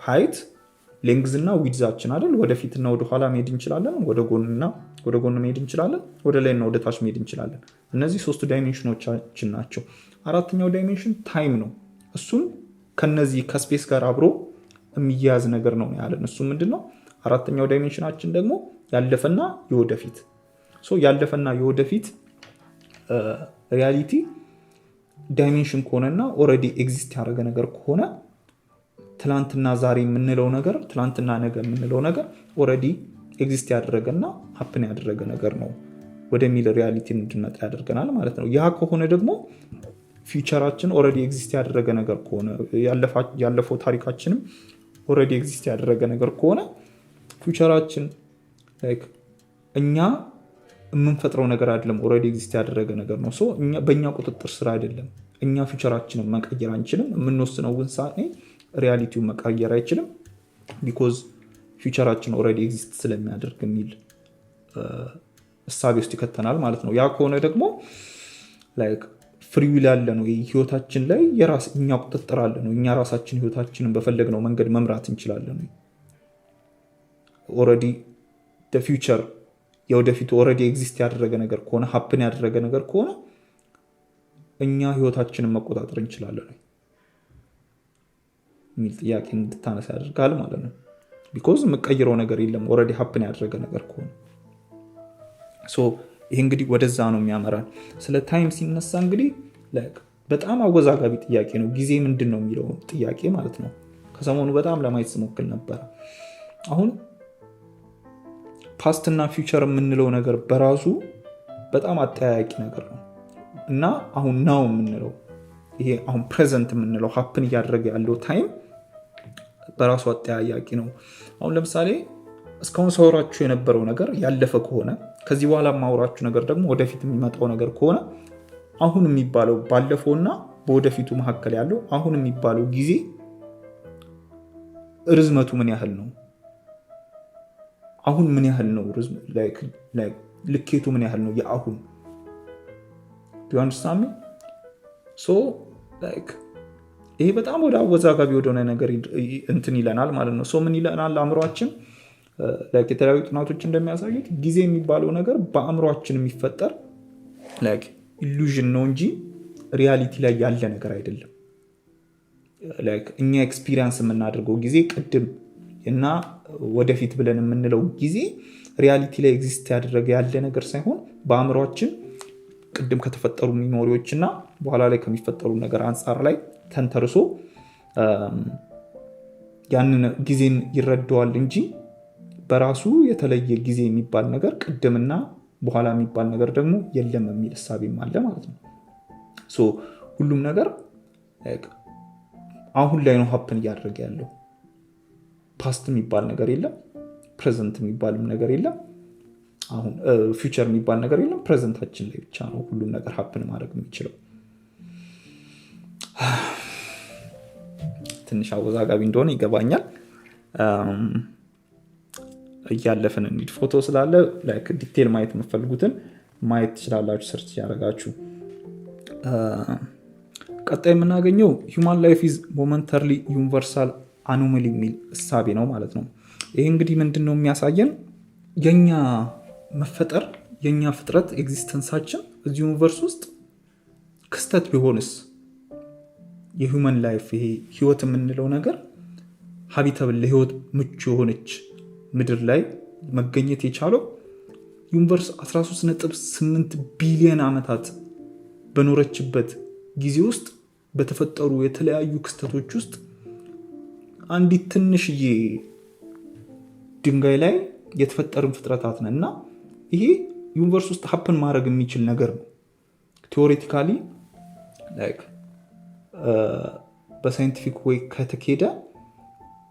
ሃይት ሌንግዝ እና ዊድዛችን አይደል? ወደፊትና ወደኋላ መሄድ እንችላለን፣ ወደ ጎን መሄድ እንችላለን፣ ወደ ላይና ወደ ታች መሄድ እንችላለን። እነዚህ ሶስቱ ዳይሜንሽኖቻችን ናቸው። አራተኛው ዳይሜንሽን ታይም ነው። እሱን ከነዚህ ከስፔስ ጋር አብሮ የሚያያዝ ነገር ነው ያለን። እሱ ምንድነው? አራተኛው ዳይሜንሽናችን ደግሞ ያለፈና የወደፊት። ያለፈና የወደፊት ሪያሊቲ ዳይሜንሽን ከሆነና ኦልሬዲ ኤግዚስት ያደረገ ነገር ከሆነ ትላንትና ዛሬ የምንለው ነገር ትላንትና ነገ የምንለው ነገር ኦልሬዲ ኤግዚስት ያደረገና ሀፕን ያደረገ ነገር ነው ወደሚል ሪያሊቲ እንድንመጣ ያደርገናል ማለት ነው። ያ ከሆነ ደግሞ ፊውቸራችን ኦልሬዲ ኤግዚስት ያደረገ ነገር ከሆነ ያለፈው ታሪካችንም ኦልሬዲ ኤግዚስት ያደረገ ነገር ከሆነ ፊውቸራችን እኛ የምንፈጥረው ነገር አይደለም፣ ኦልሬዲ ኤግዚስት ያደረገ ነገር ነው። በእኛ ቁጥጥር ስር አይደለም። እኛ ፊውቸራችንን መቀየር አንችልም። የምንወስነው ውሳኔ ሪያሊቲውን መቀየር አይችልም። ቢኮዝ ፊውቸራችን ኦልሬዲ ኤግዚስት ስለሚያደርግ የሚል እሳቤ ውስጥ ይከተናል ማለት ነው። ያ ከሆነ ደግሞ ፍሪ ዊል ያለ ነው ህይወታችን ላይ እኛ ቁጥጥር አለ ነው። እኛ ራሳችን ህይወታችንን በፈለግነው መንገድ መምራት እንችላለን። ኦልሬዲ ፊውቸር የወደፊቱ ኦልሬዲ ኤግዚስት ያደረገ ነገር ከሆነ ሀፕን ያደረገ ነገር ከሆነ እኛ ህይወታችንን መቆጣጠር እንችላለን የሚል ጥያቄ እንድታነሳ ያደርጋል ማለት ነው። ቢኮዝ የምቀይረው ነገር የለም ኦልሬዲ ሀፕን ያደረገ ነገር ከሆነ። ይህ እንግዲህ ወደዛ ነው የሚያመራን። ስለ ታይም ሲነሳ እንግዲህ በጣም አወዛጋቢ ጥያቄ ነው። ጊዜ ምንድን ነው የሚለው ጥያቄ ማለት ነው። ከሰሞኑ በጣም ለማየት ስሞክል ነበረ። አሁን ፓስትና ፊውቸር የምንለው ነገር በራሱ በጣም አጠያያቂ ነገር ነው እና አሁን ናው የምንለው ይሄ አሁን ፕሬዘንት የምንለው ሀፕን እያደረገ ያለው ታይም በራሱ አጠያያቂ ነው። አሁን ለምሳሌ እስካሁን ሳወራችሁ የነበረው ነገር ያለፈ ከሆነ ከዚህ በኋላ ማውራችሁ ነገር ደግሞ ወደፊት የሚመጣው ነገር ከሆነ አሁን የሚባለው ባለፈውና በወደፊቱ መካከል ያለው አሁን የሚባለው ጊዜ ርዝመቱ ምን ያህል ነው? አሁን ምን ያህል ነው? ልኬቱ ምን ያህል ነው? የአሁን ቢሆንስታሚ ይሄ በጣም ወደ አወዛጋቢ ወደሆነ ነገር እንትን ይለናል ማለት ነው። ምን ይለናል አእምሯችን? የተለያዩ ጥናቶች እንደሚያሳዩት ጊዜ የሚባለው ነገር በአእምሯችን የሚፈጠር ኢሉዥን ነው እንጂ ሪያሊቲ ላይ ያለ ነገር አይደለም። እኛ ኤክስፒሪየንስ የምናደርገው ጊዜ ቅድም እና ወደፊት ብለን የምንለው ጊዜ ሪያሊቲ ላይ ኤግዚስት ያደረገ ያለ ነገር ሳይሆን በአእምሯችን ቅድም ከተፈጠሩ ሚሞሪዎች እና በኋላ ላይ ከሚፈጠሩ ነገር አንጻር ላይ ተንተርሶ ያንን ጊዜን ይረዳዋል እንጂ በራሱ የተለየ ጊዜ የሚባል ነገር ቅድምና በኋላ የሚባል ነገር ደግሞ የለም የሚል እሳቤም አለ ማለት ነው። ሁሉም ነገር አሁን ላይ ነው ሀፕን እያደረገ ያለው። ፓስት የሚባል ነገር የለም፣ ፕሬዘንት የሚባልም ነገር የለም፣ አሁን ፊውቸር የሚባል ነገር የለም። ፕሬዘንታችን ላይ ብቻ ነው ሁሉም ነገር ሀፕን ማድረግ የሚችለው። ትንሽ አወዛጋቢ እንደሆነ ይገባኛል። እያለፍን እንሂድ። ፎቶ ስላለ ዲቴል ማየት የምትፈልጉትን ማየት ትችላላችሁ ሰርች ያደረጋችሁ። ቀጣይ የምናገኘው ሁማን ላይፍ ኢዝ ሞመንተርሊ ዩኒቨርሳል አኖማሊ የሚል እሳቤ ነው ማለት ነው። ይህ እንግዲህ ምንድን ነው የሚያሳየን? የኛ መፈጠር የኛ ፍጥረት ኤግዚስተንሳችን እዚህ ዩኒቨርስ ውስጥ ክስተት ቢሆንስ የሁማን ላይፍ ይሄ ህይወት የምንለው ነገር ሀቢታብል ለህይወት ምቹ የሆነች ምድር ላይ መገኘት የቻለው ዩኒቨርስ 13.8 ቢሊዮን ዓመታት በኖረችበት ጊዜ ውስጥ በተፈጠሩ የተለያዩ ክስተቶች ውስጥ አንዲት ትንሽዬ ድንጋይ ላይ የተፈጠርን ፍጥረታት ነን እና ይሄ ዩኒቨርስ ውስጥ ሀፕን ማድረግ የሚችል ነገር ነው። ቴዎሬቲካሊ በሳይንቲፊክ ወይ ከተኬደ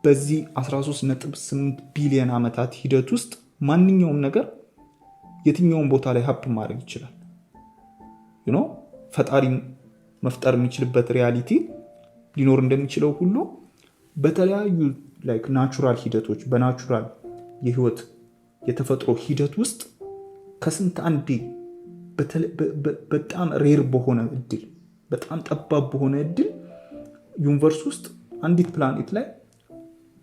በዚህ 13.8 ቢሊዮን ዓመታት ሂደት ውስጥ ማንኛውም ነገር የትኛውን ቦታ ላይ ሀፕን ማድረግ ይችላል። ፈጣሪ መፍጠር የሚችልበት ሪያሊቲ ሊኖር እንደሚችለው ሁሉ በተለያዩ ናቹራል ሂደቶች በናቹራል የህይወት የተፈጥሮ ሂደት ውስጥ ከስንት አንዴ በጣም ሬር በሆነ እድል በጣም ጠባብ በሆነ እድል ዩኒቨርስ ውስጥ አንዲት ፕላኔት ላይ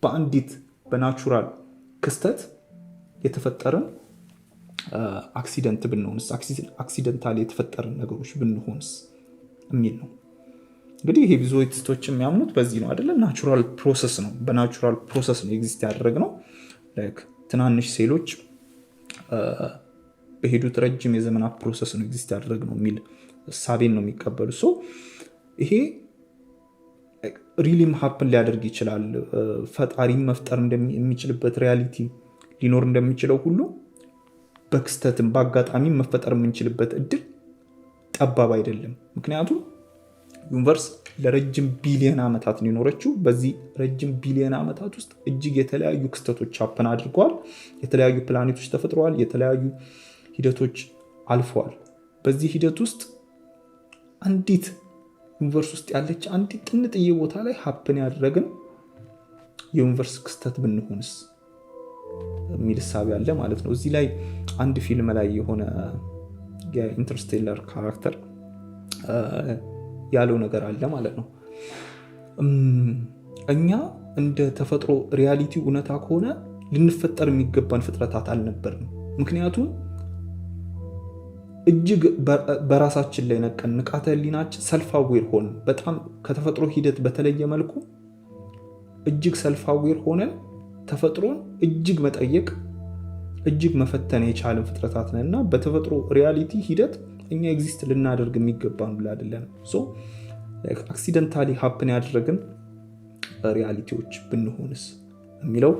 በአንዲት በናቹራል ክስተት የተፈጠረን አክሲደንት ብንሆንስ አክሲደንታሊ የተፈጠረን ነገሮች ብንሆንስ የሚል ነው። እንግዲህ ይሄ ቪዙዊስቶች የሚያምኑት በዚህ ነው አይደለ? ናቹራል ፕሮሰስ ነው። በናቹራል ፕሮሰስ ነው ኤግዚስት ያደረግነው። ትናንሽ ሴሎች በሄዱት ረጅም የዘመናት ፕሮሰስ ነው ኤግዚስት ያደረግነው የሚል እሳቤን ነው የሚቀበሉ። ይሄ ሪሊም ሀፕን ሊያደርግ ይችላል። ፈጣሪም መፍጠር የሚችልበት ሪያሊቲ ሊኖር እንደሚችለው ሁሉ በክስተትም በአጋጣሚ መፈጠር የምንችልበት እድል ጠባብ አይደለም። ምክንያቱም ዩኒቨርስ ለረጅም ቢሊዮን ዓመታት ነው የኖረችው። በዚህ ረጅም ቢሊዮን ዓመታት ውስጥ እጅግ የተለያዩ ክስተቶች ሀፕን አድርገዋል። የተለያዩ ፕላኔቶች ተፈጥረዋል። የተለያዩ ሂደቶች አልፈዋል። በዚህ ሂደት ውስጥ አንዲት ዩኒቨርስ ውስጥ ያለች አንዲት ጥንጥዬ ቦታ ላይ ሀፕን ያደረግን የዩኒቨርስ ክስተት ብንሆንስ የሚል እሳቤ አለ ማለት ነው። እዚህ ላይ አንድ ፊልም ላይ የሆነ የኢንተርስቴለር ካራክተር ያለው ነገር አለ ማለት ነው። እኛ እንደ ተፈጥሮ ሪያሊቲ እውነታ ከሆነ ልንፈጠር የሚገባን ፍጥረታት አልነበርንም። ምክንያቱም እጅግ በራሳችን ላይ ነቀን ንቃተ ህሊናችን ሰልፍ አዌር ሆነን በጣም ከተፈጥሮ ሂደት በተለየ መልኩ እጅግ ሰልፍ አዌር ሆነን ተፈጥሮን እጅግ መጠየቅ እጅግ መፈተን የቻለን ፍጥረታት ነን እና በተፈጥሮ ሪያሊቲ ሂደት እኛ ኤግዚስት ልናደርግ የሚገባን ብላ አይደለም። አክሲደንታሊ ሀፕን ያደረግን ሪያሊቲዎች ብንሆንስ የሚለው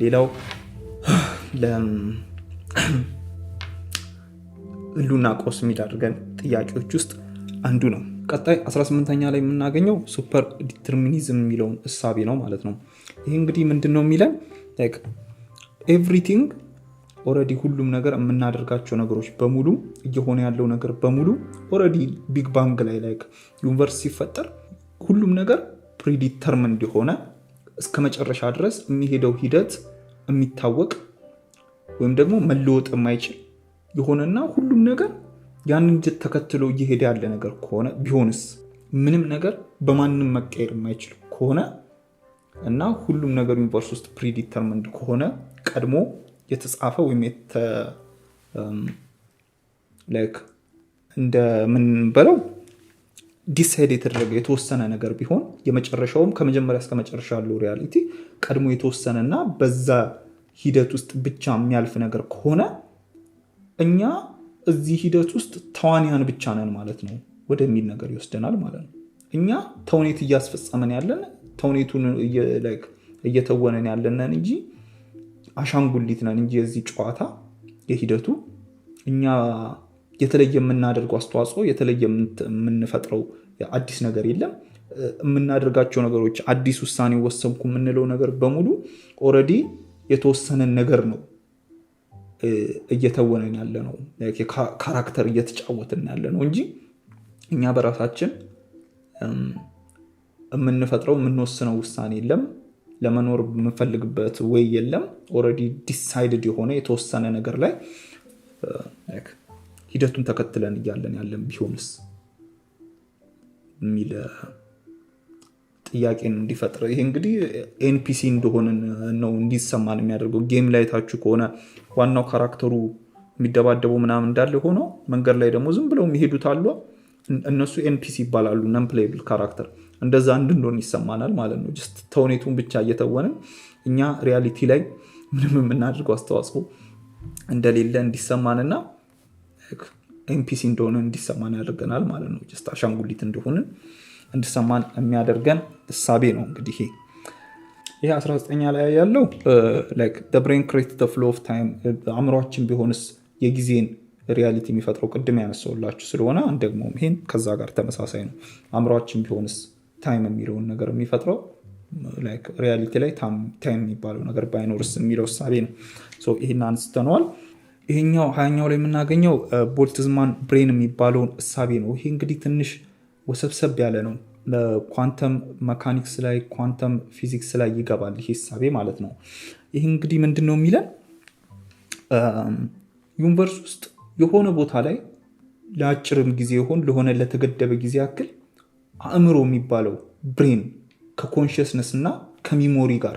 ሌላው ህሉና ቀውስ የሚዳርገን ጥያቄዎች ውስጥ አንዱ ነው። ቀጣይ 18ኛ ላይ የምናገኘው ሱፐር ዲተርሚኒዝም የሚለውን እሳቤ ነው ማለት ነው። ይህ እንግዲህ ምንድን ነው የሚለን ኤቭሪቲንግ ኦልሬዲ ሁሉም ነገር የምናደርጋቸው ነገሮች በሙሉ እየሆነ ያለው ነገር በሙሉ ኦልሬዲ ቢግ ባንግ ላይ ዩኒቨርስ ሲፈጠር ሁሉም ነገር ፕሪዲተርሚንድ የሆነ እስከ መጨረሻ ድረስ የሚሄደው ሂደት የሚታወቅ ወይም ደግሞ መለወጥ የማይችል የሆነና ሁሉም ነገር ያንን ተከትሎ እየሄደ ያለ ነገር ከሆነ ቢሆንስ ምንም ነገር በማንም መቀየር የማይችል ከሆነ እና ሁሉም ነገር ዩኒቨርስ ውስጥ ፕሪዲተርሚንድ ከሆነ ቀድሞ የተጻፈ ወይም እንደምንበለው ዲሳይድ የተደረገ የተወሰነ ነገር ቢሆን የመጨረሻውም ከመጀመሪያ እስከ መጨረሻ ያለው ሪያሊቲ ቀድሞ የተወሰነና በዛ ሂደት ውስጥ ብቻ የሚያልፍ ነገር ከሆነ እኛ እዚህ ሂደት ውስጥ ተዋንያን ብቻ ነን ማለት ነው ወደሚል ነገር ይወስደናል ማለት ነው። እኛ ተውኔት እያስፈጸመን ያለን ተውኔቱን እየተወነን ያለንን እንጂ አሻንጉሊት ነን እንጂ የዚህ ጨዋታ የሂደቱ እኛ የተለየ የምናደርገው አስተዋጽኦ የተለየ የምንፈጥረው አዲስ ነገር የለም። የምናደርጋቸው ነገሮች አዲስ ውሳኔ ወሰንኩ የምንለው ነገር በሙሉ ኦልሬዲ የተወሰነን ነገር ነው እየተወነን ያለ ነው። ካራክተር እየተጫወትን ያለ ነው እንጂ እኛ በራሳችን የምንፈጥረው የምንወስነው ውሳኔ የለም። ለመኖር የምንፈልግበት ወይ የለም። ኦልሬዲ ዲሳይድድ የሆነ የተወሰነ ነገር ላይ ሂደቱን ተከትለን እያለን ያለን ቢሆንስ የሚል ጥያቄን እንዲፈጥር ይሄ እንግዲህ ኤንፒሲ እንደሆነ ነው እንዲሰማን የሚያደርገው። ጌም ላይ ታችሁ ከሆነ ዋናው ካራክተሩ የሚደባደቡ ምናምን እንዳለ ሆኖ መንገድ ላይ ደግሞ ዝም ብለው የሚሄዱት አሉ። እነሱ ኤንፒሲ ይባላሉ፣ ነን ፕሌይብል ካራክተር። እንደዛ እንድንሆን ይሰማናል ማለት ነው። ጀስት ተውኔቱን ብቻ እየተወንን እኛ ሪያሊቲ ላይ ምንም የምናደርገው አስተዋጽኦ እንደሌለ እንዲሰማንና ኤንፒሲ እንደሆነ እንዲሰማን ያደርገናል ማለት ነው። ጀስት አሻንጉሊት እንደሆንን እንዲሰማን የሚያደርገን እሳቤ ነው። እንግዲህ ይሄ 19ኛ ላይ ያለው the brain creates the flow of time አእምሯችን ቢሆንስ የጊዜን ሪያሊቲ የሚፈጥረው ቅድም ያነሳውላችሁ ስለሆነ ደግሞ ይሄን ከዛ ጋር ተመሳሳይ ነው። አእምሯችን ቢሆንስ ታይም የሚለውን ነገር የሚፈጥረው ሪያሊቲ ላይ ታይም የሚባለው ነገር ባይኖርስ የሚለው እሳቤ ነው። ይሄን አንስተነዋል። ይሄኛው 20ኛው ላይ የምናገኘው ቦልትዝማን ብሬን የሚባለውን እሳቤ ነው። ይሄ እንግዲህ ትንሽ ወሰብሰብ ያለ ነው። ኳንተም መካኒክስ ላይ ኳንተም ፊዚክስ ላይ ይገባል ይሄ እሳቤ ማለት ነው። ይህ እንግዲህ ምንድን ነው የሚለን ዩኒቨርስ ውስጥ የሆነ ቦታ ላይ ለአጭርም ጊዜ ይሆን ለሆነ ለተገደበ ጊዜ ያክል አእምሮ የሚባለው ብሬን ከኮንሽስነስ እና ከሚሞሪ ጋር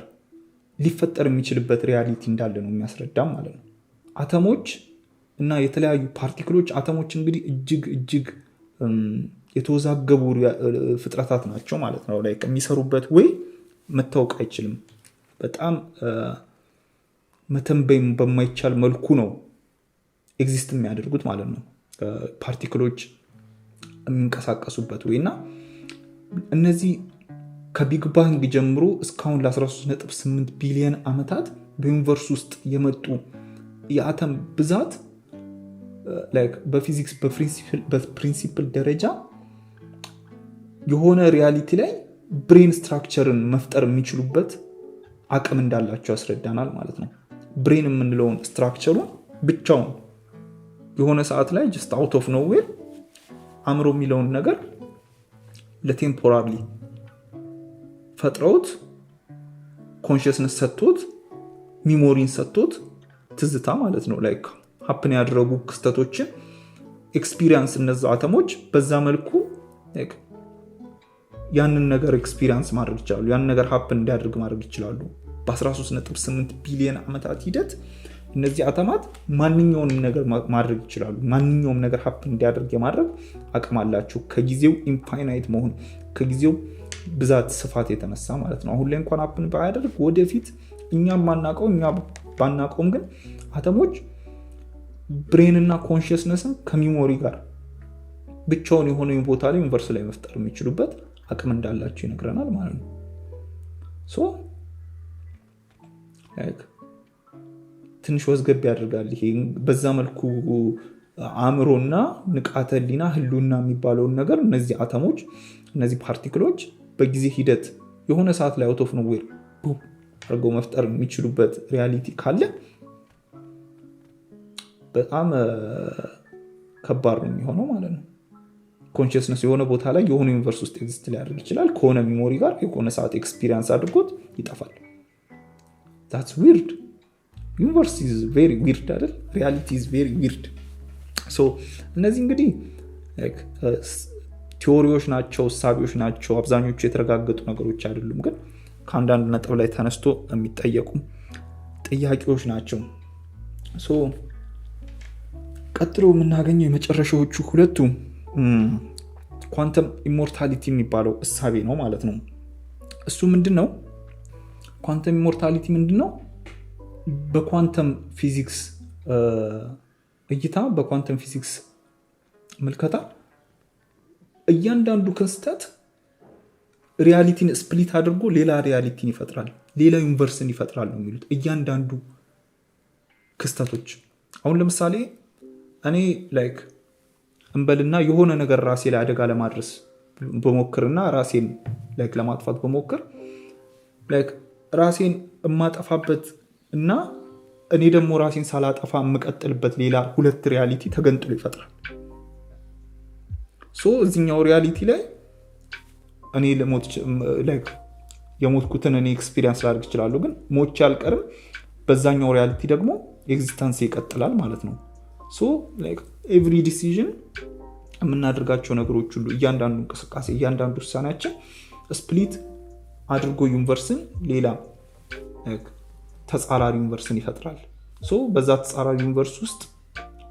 ሊፈጠር የሚችልበት ሪያሊቲ እንዳለ ነው የሚያስረዳም ማለት ነው። አተሞች እና የተለያዩ ፓርቲክሎች አተሞች እንግዲህ እጅግ የተወዛገቡ ፍጥረታት ናቸው ማለት ነው። ላይ የሚሰሩበት ወይ መታወቅ አይችልም። በጣም መተንበይ በማይቻል መልኩ ነው ኤግዚስት የሚያደርጉት ማለት ነው ፓርቲክሎች የሚንቀሳቀሱበት ወይና እነዚህ ከቢግ ባንግ ጀምሮ እስካሁን ለ13.8 ቢሊዮን ዓመታት በዩኒቨርስ ውስጥ የመጡ የአተም ብዛት በፊዚክስ በፕሪንሲፕል ደረጃ የሆነ ሪያሊቲ ላይ ብሬን ስትራክቸርን መፍጠር የሚችሉበት አቅም እንዳላቸው ያስረዳናል ማለት ነው። ብሬን የምንለውን ስትራክቸሩን ብቻውን የሆነ ሰዓት ላይ ጀስት አውት ኦፍ ኖዌር አእምሮ የሚለውን ነገር ለቴምፖራሪ ፈጥረውት ኮንሽስነስ ሰጥቶት ሚሞሪን ሰጥቶት ትዝታ ማለት ነው ላይክ ሀፕን ያደረጉ ክስተቶችን ኤክስፒሪየንስ እነዛ አተሞች በዛ መልኩ ያንን ነገር ኤክስፒሪየንስ ማድረግ ይችላሉ። ያንን ነገር ሀፕን እንዲያደርግ ማድረግ ይችላሉ። በ13.8 ቢሊዮን ዓመታት ሂደት እነዚህ አተማት ማንኛውንም ነገር ማድረግ ይችላሉ። ማንኛውም ነገር ሀፕን እንዲያደርግ የማድረግ አቅም አላቸው ከጊዜው ኢንፋይናይት መሆን ከጊዜው ብዛት ስፋት የተነሳ ማለት ነው። አሁን ላይ እንኳን ሀፕን ባያደርግ ወደፊት እኛም ማናቀው እኛ ባናቀውም ግን አተሞች ብሬን እና ኮንሽስነስን ከሚሞሪ ጋር ብቻውን የሆነ ቦታ ላይ ዩኒቨርስ ላይ መፍጠር የሚችሉበት አቅም እንዳላቸው ይነግረናል ማለት ነው። ሶ ትንሽ ወዝገብ ያደርጋል ይሄ በዛ መልኩ አእምሮና ንቃተ ህሊና ህልውና የሚባለውን ነገር እነዚህ አተሞች እነዚህ ፓርቲክሎች በጊዜ ሂደት የሆነ ሰዓት ላይ አውት ኦፍ ኖዌር አድርገው መፍጠር የሚችሉበት ሪያሊቲ ካለ በጣም ከባድ ነው የሚሆነው ማለት ነው። ኮንሽስነስ የሆነ ቦታ ላይ የሆነ ዩኒቨርስ ውስጥ ኤግዚስት ሊያደርግ ይችላል ከሆነ ሚሞሪ ጋር የሆነ ሰዓት ኤክስፒሪየንስ አድርጎት ይጠፋል። that's weird. ዩኒቨርስ is very weird አይደል? reality is very weird. so እነዚህ እንግዲህ ቲዎሪዎች ናቸው እሳቢዎች ናቸው። አብዛኞቹ የተረጋገጡ ነገሮች አይደሉም፣ ግን ከአንዳንድ ነጥብ ላይ ተነስቶ የሚጠየቁ ጥያቄዎች ናቸው። so ቀጥሎ የምናገኘው የመጨረሻዎቹ ሁለቱ ኳንተም ኢሞርታሊቲ የሚባለው እሳቤ ነው ማለት ነው። እሱ ምንድነው? ኳንተም ኢሞርታሊቲ ምንድነው? በኳንተም ፊዚክስ እይታ በኳንተም ፊዚክስ ምልከታ እያንዳንዱ ክስተት ሪያሊቲን ስፕሊት አድርጎ ሌላ ሪያሊቲን ይፈጥራል፣ ሌላ ዩኒቨርስን ይፈጥራል ነው የሚሉት እያንዳንዱ ክስተቶች። አሁን ለምሳሌ እኔ ላይክ እንበልና የሆነ ነገር ራሴ ላይ አደጋ ለማድረስ በሞክርና ራሴን ላይክ ለማጥፋት በሞክር ላይክ ራሴን የማጠፋበት እና እኔ ደግሞ ራሴን ሳላጠፋ የምቀጥልበት ሌላ ሁለት ሪያሊቲ ተገንጥሎ ይፈጥራል። ሶ እዚህኛው ሪያሊቲ ላይ እኔ ለሞት ላይክ የሞትኩትን እኔ ኤክስፒሪየንስ ላድርግ ይችላል፣ ግን ሞቼ አልቀርም። በዛኛው ሪያሊቲ ደግሞ ኤግዚስተንስ ይቀጥላል ማለት ነው። ሶ ላይክ ኤቭሪ ዲሲዥን የምናደርጋቸው ነገሮች ሁሉ እያንዳንዱ እንቅስቃሴ እያንዳንዱ ውሳኔያችን ስፕሊት አድርጎ ዩኒቨርስን ሌላ ተጻራሪ ዩኒቨርስን ይፈጥራል። ሶ በዛ ተጻራሪ ዩኒቨርስ ውስጥ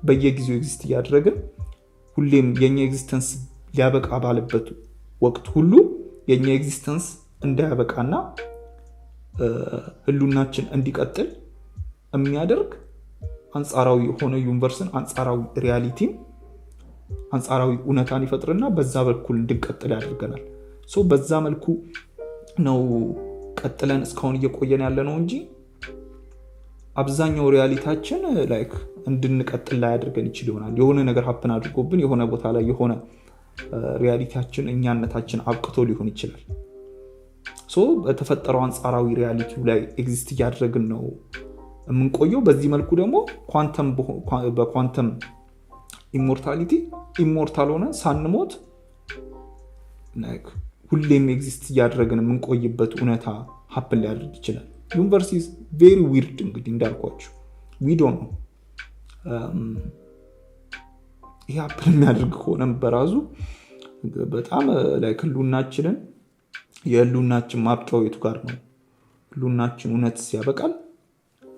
በየጊዜው ኤግዚስት እያደረግን ሁሌም የኛ ኤግዚስተንስ ሊያበቃ ባለበት ወቅት ሁሉ የኛ ኤግዚስተንስ እንዳያበቃና ህልውናችን እንዲቀጥል የሚያደርግ አንጻራዊ የሆነ ዩኒቨርስን አንጻራዊ ሪያሊቲን አንጻራዊ እውነታን ይፈጥርና በዛ በኩል እንድንቀጥል ያደርገናል። ሶ በዛ መልኩ ነው ቀጥለን እስካሁን እየቆየን ያለ ነው እንጂ አብዛኛው ሪያሊታችን ላይክ እንድንቀጥል ላይ ያደርገን ይችል ይሆናል። የሆነ ነገር ሀፕን አድርጎብን የሆነ ቦታ ላይ የሆነ ሪያሊቲያችን እኛነታችን አብቅቶ ሊሆን ይችላል። ሶ በተፈጠረው አንጻራዊ ሪያሊቲው ላይ ኤግዚስት እያደረግን ነው የምንቆየው። በዚህ መልኩ ደግሞ በኳንተም ኢሞርታሊቲ ኢሞርታል ሆነ ሳንሞት ላይክ ሁሌም ኤግዚስት እያደረግን የምንቆይበት እውነታ ሀፕን ሊያደርግ ይችላል። ዩኒቨርስ ኢዝ ቬሪ ዊርድ። እንግዲህ እንዳልኳችሁ ዊ ዶንት ኖ ይህ ሀፕን የሚያደርግ ከሆነም በራሱ በጣም ላይክ ህልውናችንን የህልውናችን ማብቂያው የቱ ጋር ነው፣ ህልውናችን እውነት ሲያበቃል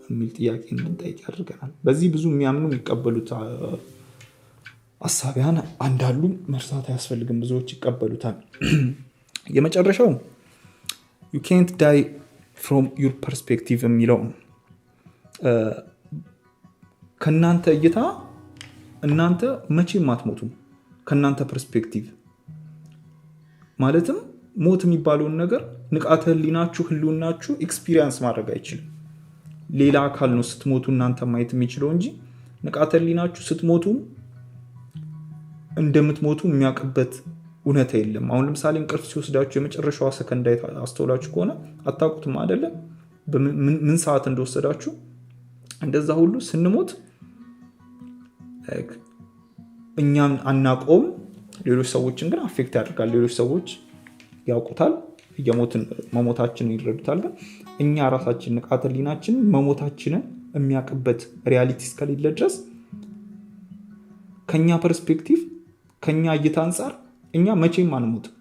የሚል ጥያቄ እንድንጠይቅ ያደርገናል። በዚህ ብዙ የሚያምኑ የሚቀበሉት አሳቢያን አንዳሉ መርሳት አያስፈልግም፣ ብዙዎች ይቀበሉታል። የመጨረሻው you can't die from your perspective የሚለው ከናንተ እይታ እናንተ መቼም አትሞቱም። ከናንተ ፐርስፔክቲቭ ማለትም ሞት የሚባለውን ነገር ንቃተ ህሊናችሁ ህልውናችሁ ኤክስፒሪየንስ ማድረግ አይችልም። ሌላ አካል ነው ስትሞቱ እናንተ ማየት የሚችለው እንጂ ንቃተ ህሊናችሁ ስትሞቱ እንደምትሞቱ የሚያውቅበት እውነታ የለም። አሁን ለምሳሌ እንቅልፍ ሲወስዳችሁ የመጨረሻዋ ሰከንድ አስተውላችሁ ከሆነ አታውቁትም አይደለም ምን ሰዓት እንደወሰዳችሁ። እንደዛ ሁሉ ስንሞት እኛም አናውቀውም፣ ሌሎች ሰዎችን ግን አፌክት ያደርጋል። ሌሎች ሰዎች ያውቁታል፣ መሞታችንን ይረዱታል። ግን እኛ ራሳችን ንቃተ ህሊናችን መሞታችንን የሚያውቅበት ሪያሊቲ እስከሌለ ድረስ ከኛ ፐርስፔክቲቭ ከኛ እይታ አንጻር እኛ መቼም አንሞትም።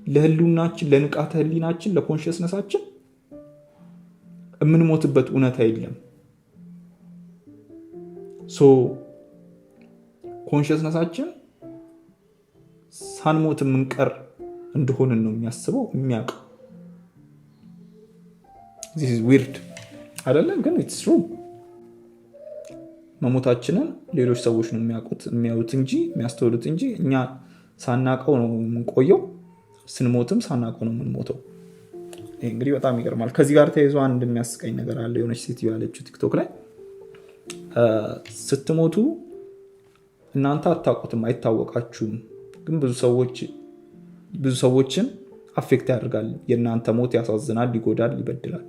ለህልውናችን ለንቃተ ህሊናችን ለኮንሽስነሳችን የምንሞትበት እውነታ የለም። ኮንሽስነሳችን ሳንሞት የምንቀር እንደሆንን ነው የሚያስበው የሚያውቀው። this is weird አይደለም ግን it's true። መሞታችንን ሌሎች ሰዎች ነው የሚያዩት እንጂ የሚያስተውሉት እንጂ እኛ ሳናውቀው ነው የምንቆየው። ስንሞትም ሳናውቀው ነው የምንሞተው። ይሄ እንግዲህ በጣም ይገርማል። ከዚህ ጋር ተያይዞ አንድ የሚያስቀኝ ነገር አለ። የሆነች ሴትዮ ያለችው ቲክቶክ ላይ ስትሞቱ እናንተ አታውቁትም፣ አይታወቃችሁም፣ ግን ብዙ ሰዎችን አፌክት ያደርጋል። የእናንተ ሞት ያሳዝናል፣ ይጎዳል፣ ይበድላል፣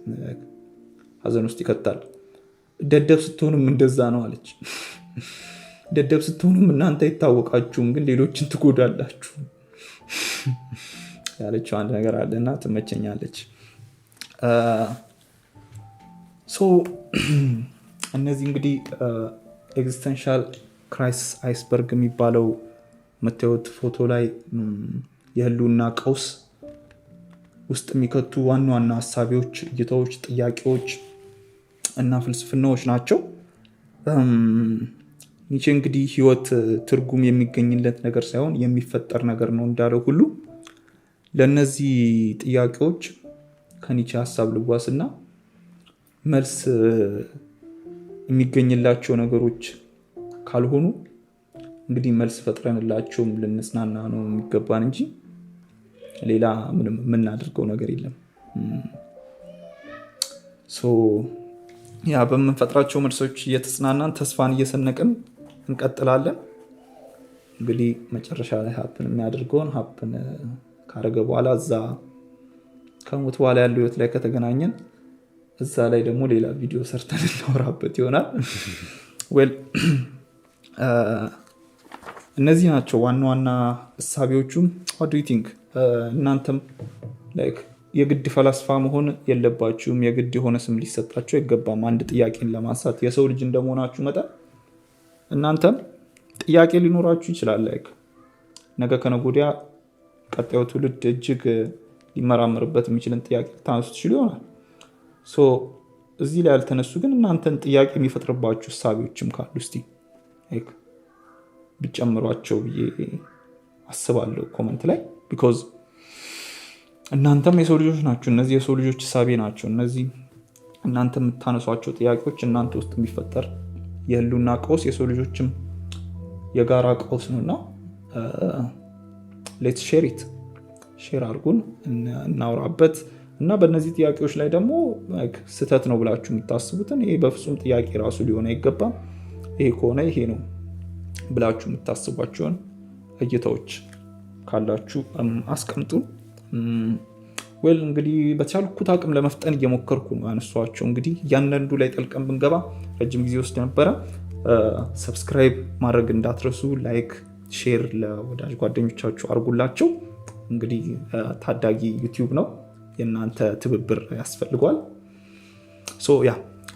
ሀዘን ውስጥ ይከታል። ደደብ ስትሆኑም እንደዛ ነው አለች። ደደብ ስትሆኑም እናንተ አይታወቃችሁም፣ ግን ሌሎችን ትጎዳላችሁ ያለችው አንድ ነገር አለና ትመቸኛለች። እነዚህ እንግዲህ ኤግዚስተንሻል ክራይሲስ አይስበርግ የሚባለው መታየት ፎቶ ላይ የህልውና ቀውስ ውስጥ የሚከቱ ዋና ዋና ሀሳቢዎች፣ እይታዎች፣ ጥያቄዎች እና ፍልስፍናዎች ናቸው። ኒቼ እንግዲህ ህይወት ትርጉም የሚገኝለት ነገር ሳይሆን የሚፈጠር ነገር ነው እንዳለው ሁሉ ለእነዚህ ጥያቄዎች ከኒቼ ሀሳብ ልዋስና መልስ የሚገኝላቸው ነገሮች ካልሆኑ እንግዲህ መልስ ፈጥረንላቸውም ልንጽናና ነው የሚገባን እንጂ ሌላ ምንም የምናደርገው ነገር የለም። ያ በምንፈጥራቸው መልሶች እየተጽናናን ተስፋን እየሰነቅን እንቀጥላለን። እንግዲህ መጨረሻ ላይ ሀፕን የሚያደርገውን ሀፕን ካረገ በኋላ እዛ ከሞት በኋላ ያለው ህይወት ላይ ከተገናኘን እዛ ላይ ደግሞ ሌላ ቪዲዮ ሰርተን እናወራበት ይሆናል። እነዚህ ናቸው ዋና ዋና እሳቤዎቹም። what do you think? እናንተም የግድ ፈላስፋ መሆን የለባችሁም፣ የግድ የሆነ ስም ሊሰጣችሁ አይገባም። አንድ ጥያቄን ለማንሳት የሰው ልጅ እንደመሆናችሁ መጠን እናንተም ጥያቄ ሊኖራችሁ ይችላል። ነገ ከነገ ወዲያ ቀጣዩ ትውልድ እጅግ ሊመራመርበት የሚችልን ጥያቄ ታነሱ ትችሉ ይሆናል። እዚህ ላይ ያልተነሱ ግን እናንተን ጥያቄ የሚፈጥርባችሁ እሳቤዎችም ካሉ እስቲ ቢጨምሯቸው ብዬ አስባለሁ ኮመንት ላይ። ቢኮዝ እናንተም የሰው ልጆች ናቸው። እነዚህ የሰው ልጆች እሳቤ ናቸው። እነዚህ እናንተ የምታነሷቸው ጥያቄዎች እናንተ ውስጥ የሚፈጠር የህልውና ቀውስ የሰው ልጆችም የጋራ ቀውስ ነውና ሌትስ ሼር ኢት፣ ሼር አድርጉን፣ እናውራበት እና በእነዚህ ጥያቄዎች ላይ ደግሞ ስህተት ነው ብላችሁ የምታስቡትን ይሄ በፍጹም ጥያቄ ራሱ ሊሆን አይገባም፣ ይሄ ከሆነ ይሄ ነው ብላችሁ የምታስቧቸውን እይታዎች ካላችሁ አስቀምጡ። እንግዲህ በቻልኩት አቅም ለመፍጠን እየሞከርኩ ነው ያነሷቸው። እንግዲህ እያንዳንዱ ላይ ጠልቀን ብንገባ ረጅም ጊዜ ወስድ ነበረ። ሰብስክራይብ ማድረግ እንዳትረሱ፣ ላይክ ሼር ለወዳጅ ጓደኞቻችሁ አድርጉላቸው። እንግዲህ ታዳጊ ዩቲዩብ ነው፣ የእናንተ ትብብር ያስፈልጓል።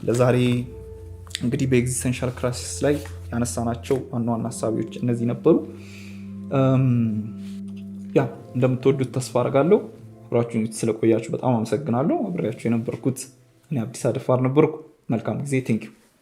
ለዛሬ እንግዲህ በኤግዚስተንሻል ክራይሲስ ላይ ያነሳናቸው ዋና ዋና ሀሳቢዎች እነዚህ ነበሩ። እንደምትወዱት ተስፋ አደርጋለሁ። አብራችሁን ስለቆያችሁ በጣም አመሰግናለሁ። አብሬያችሁ የነበርኩት እኔ አብዲስ አደፋር ነበርኩ። መልካም ጊዜ። ቴንኪው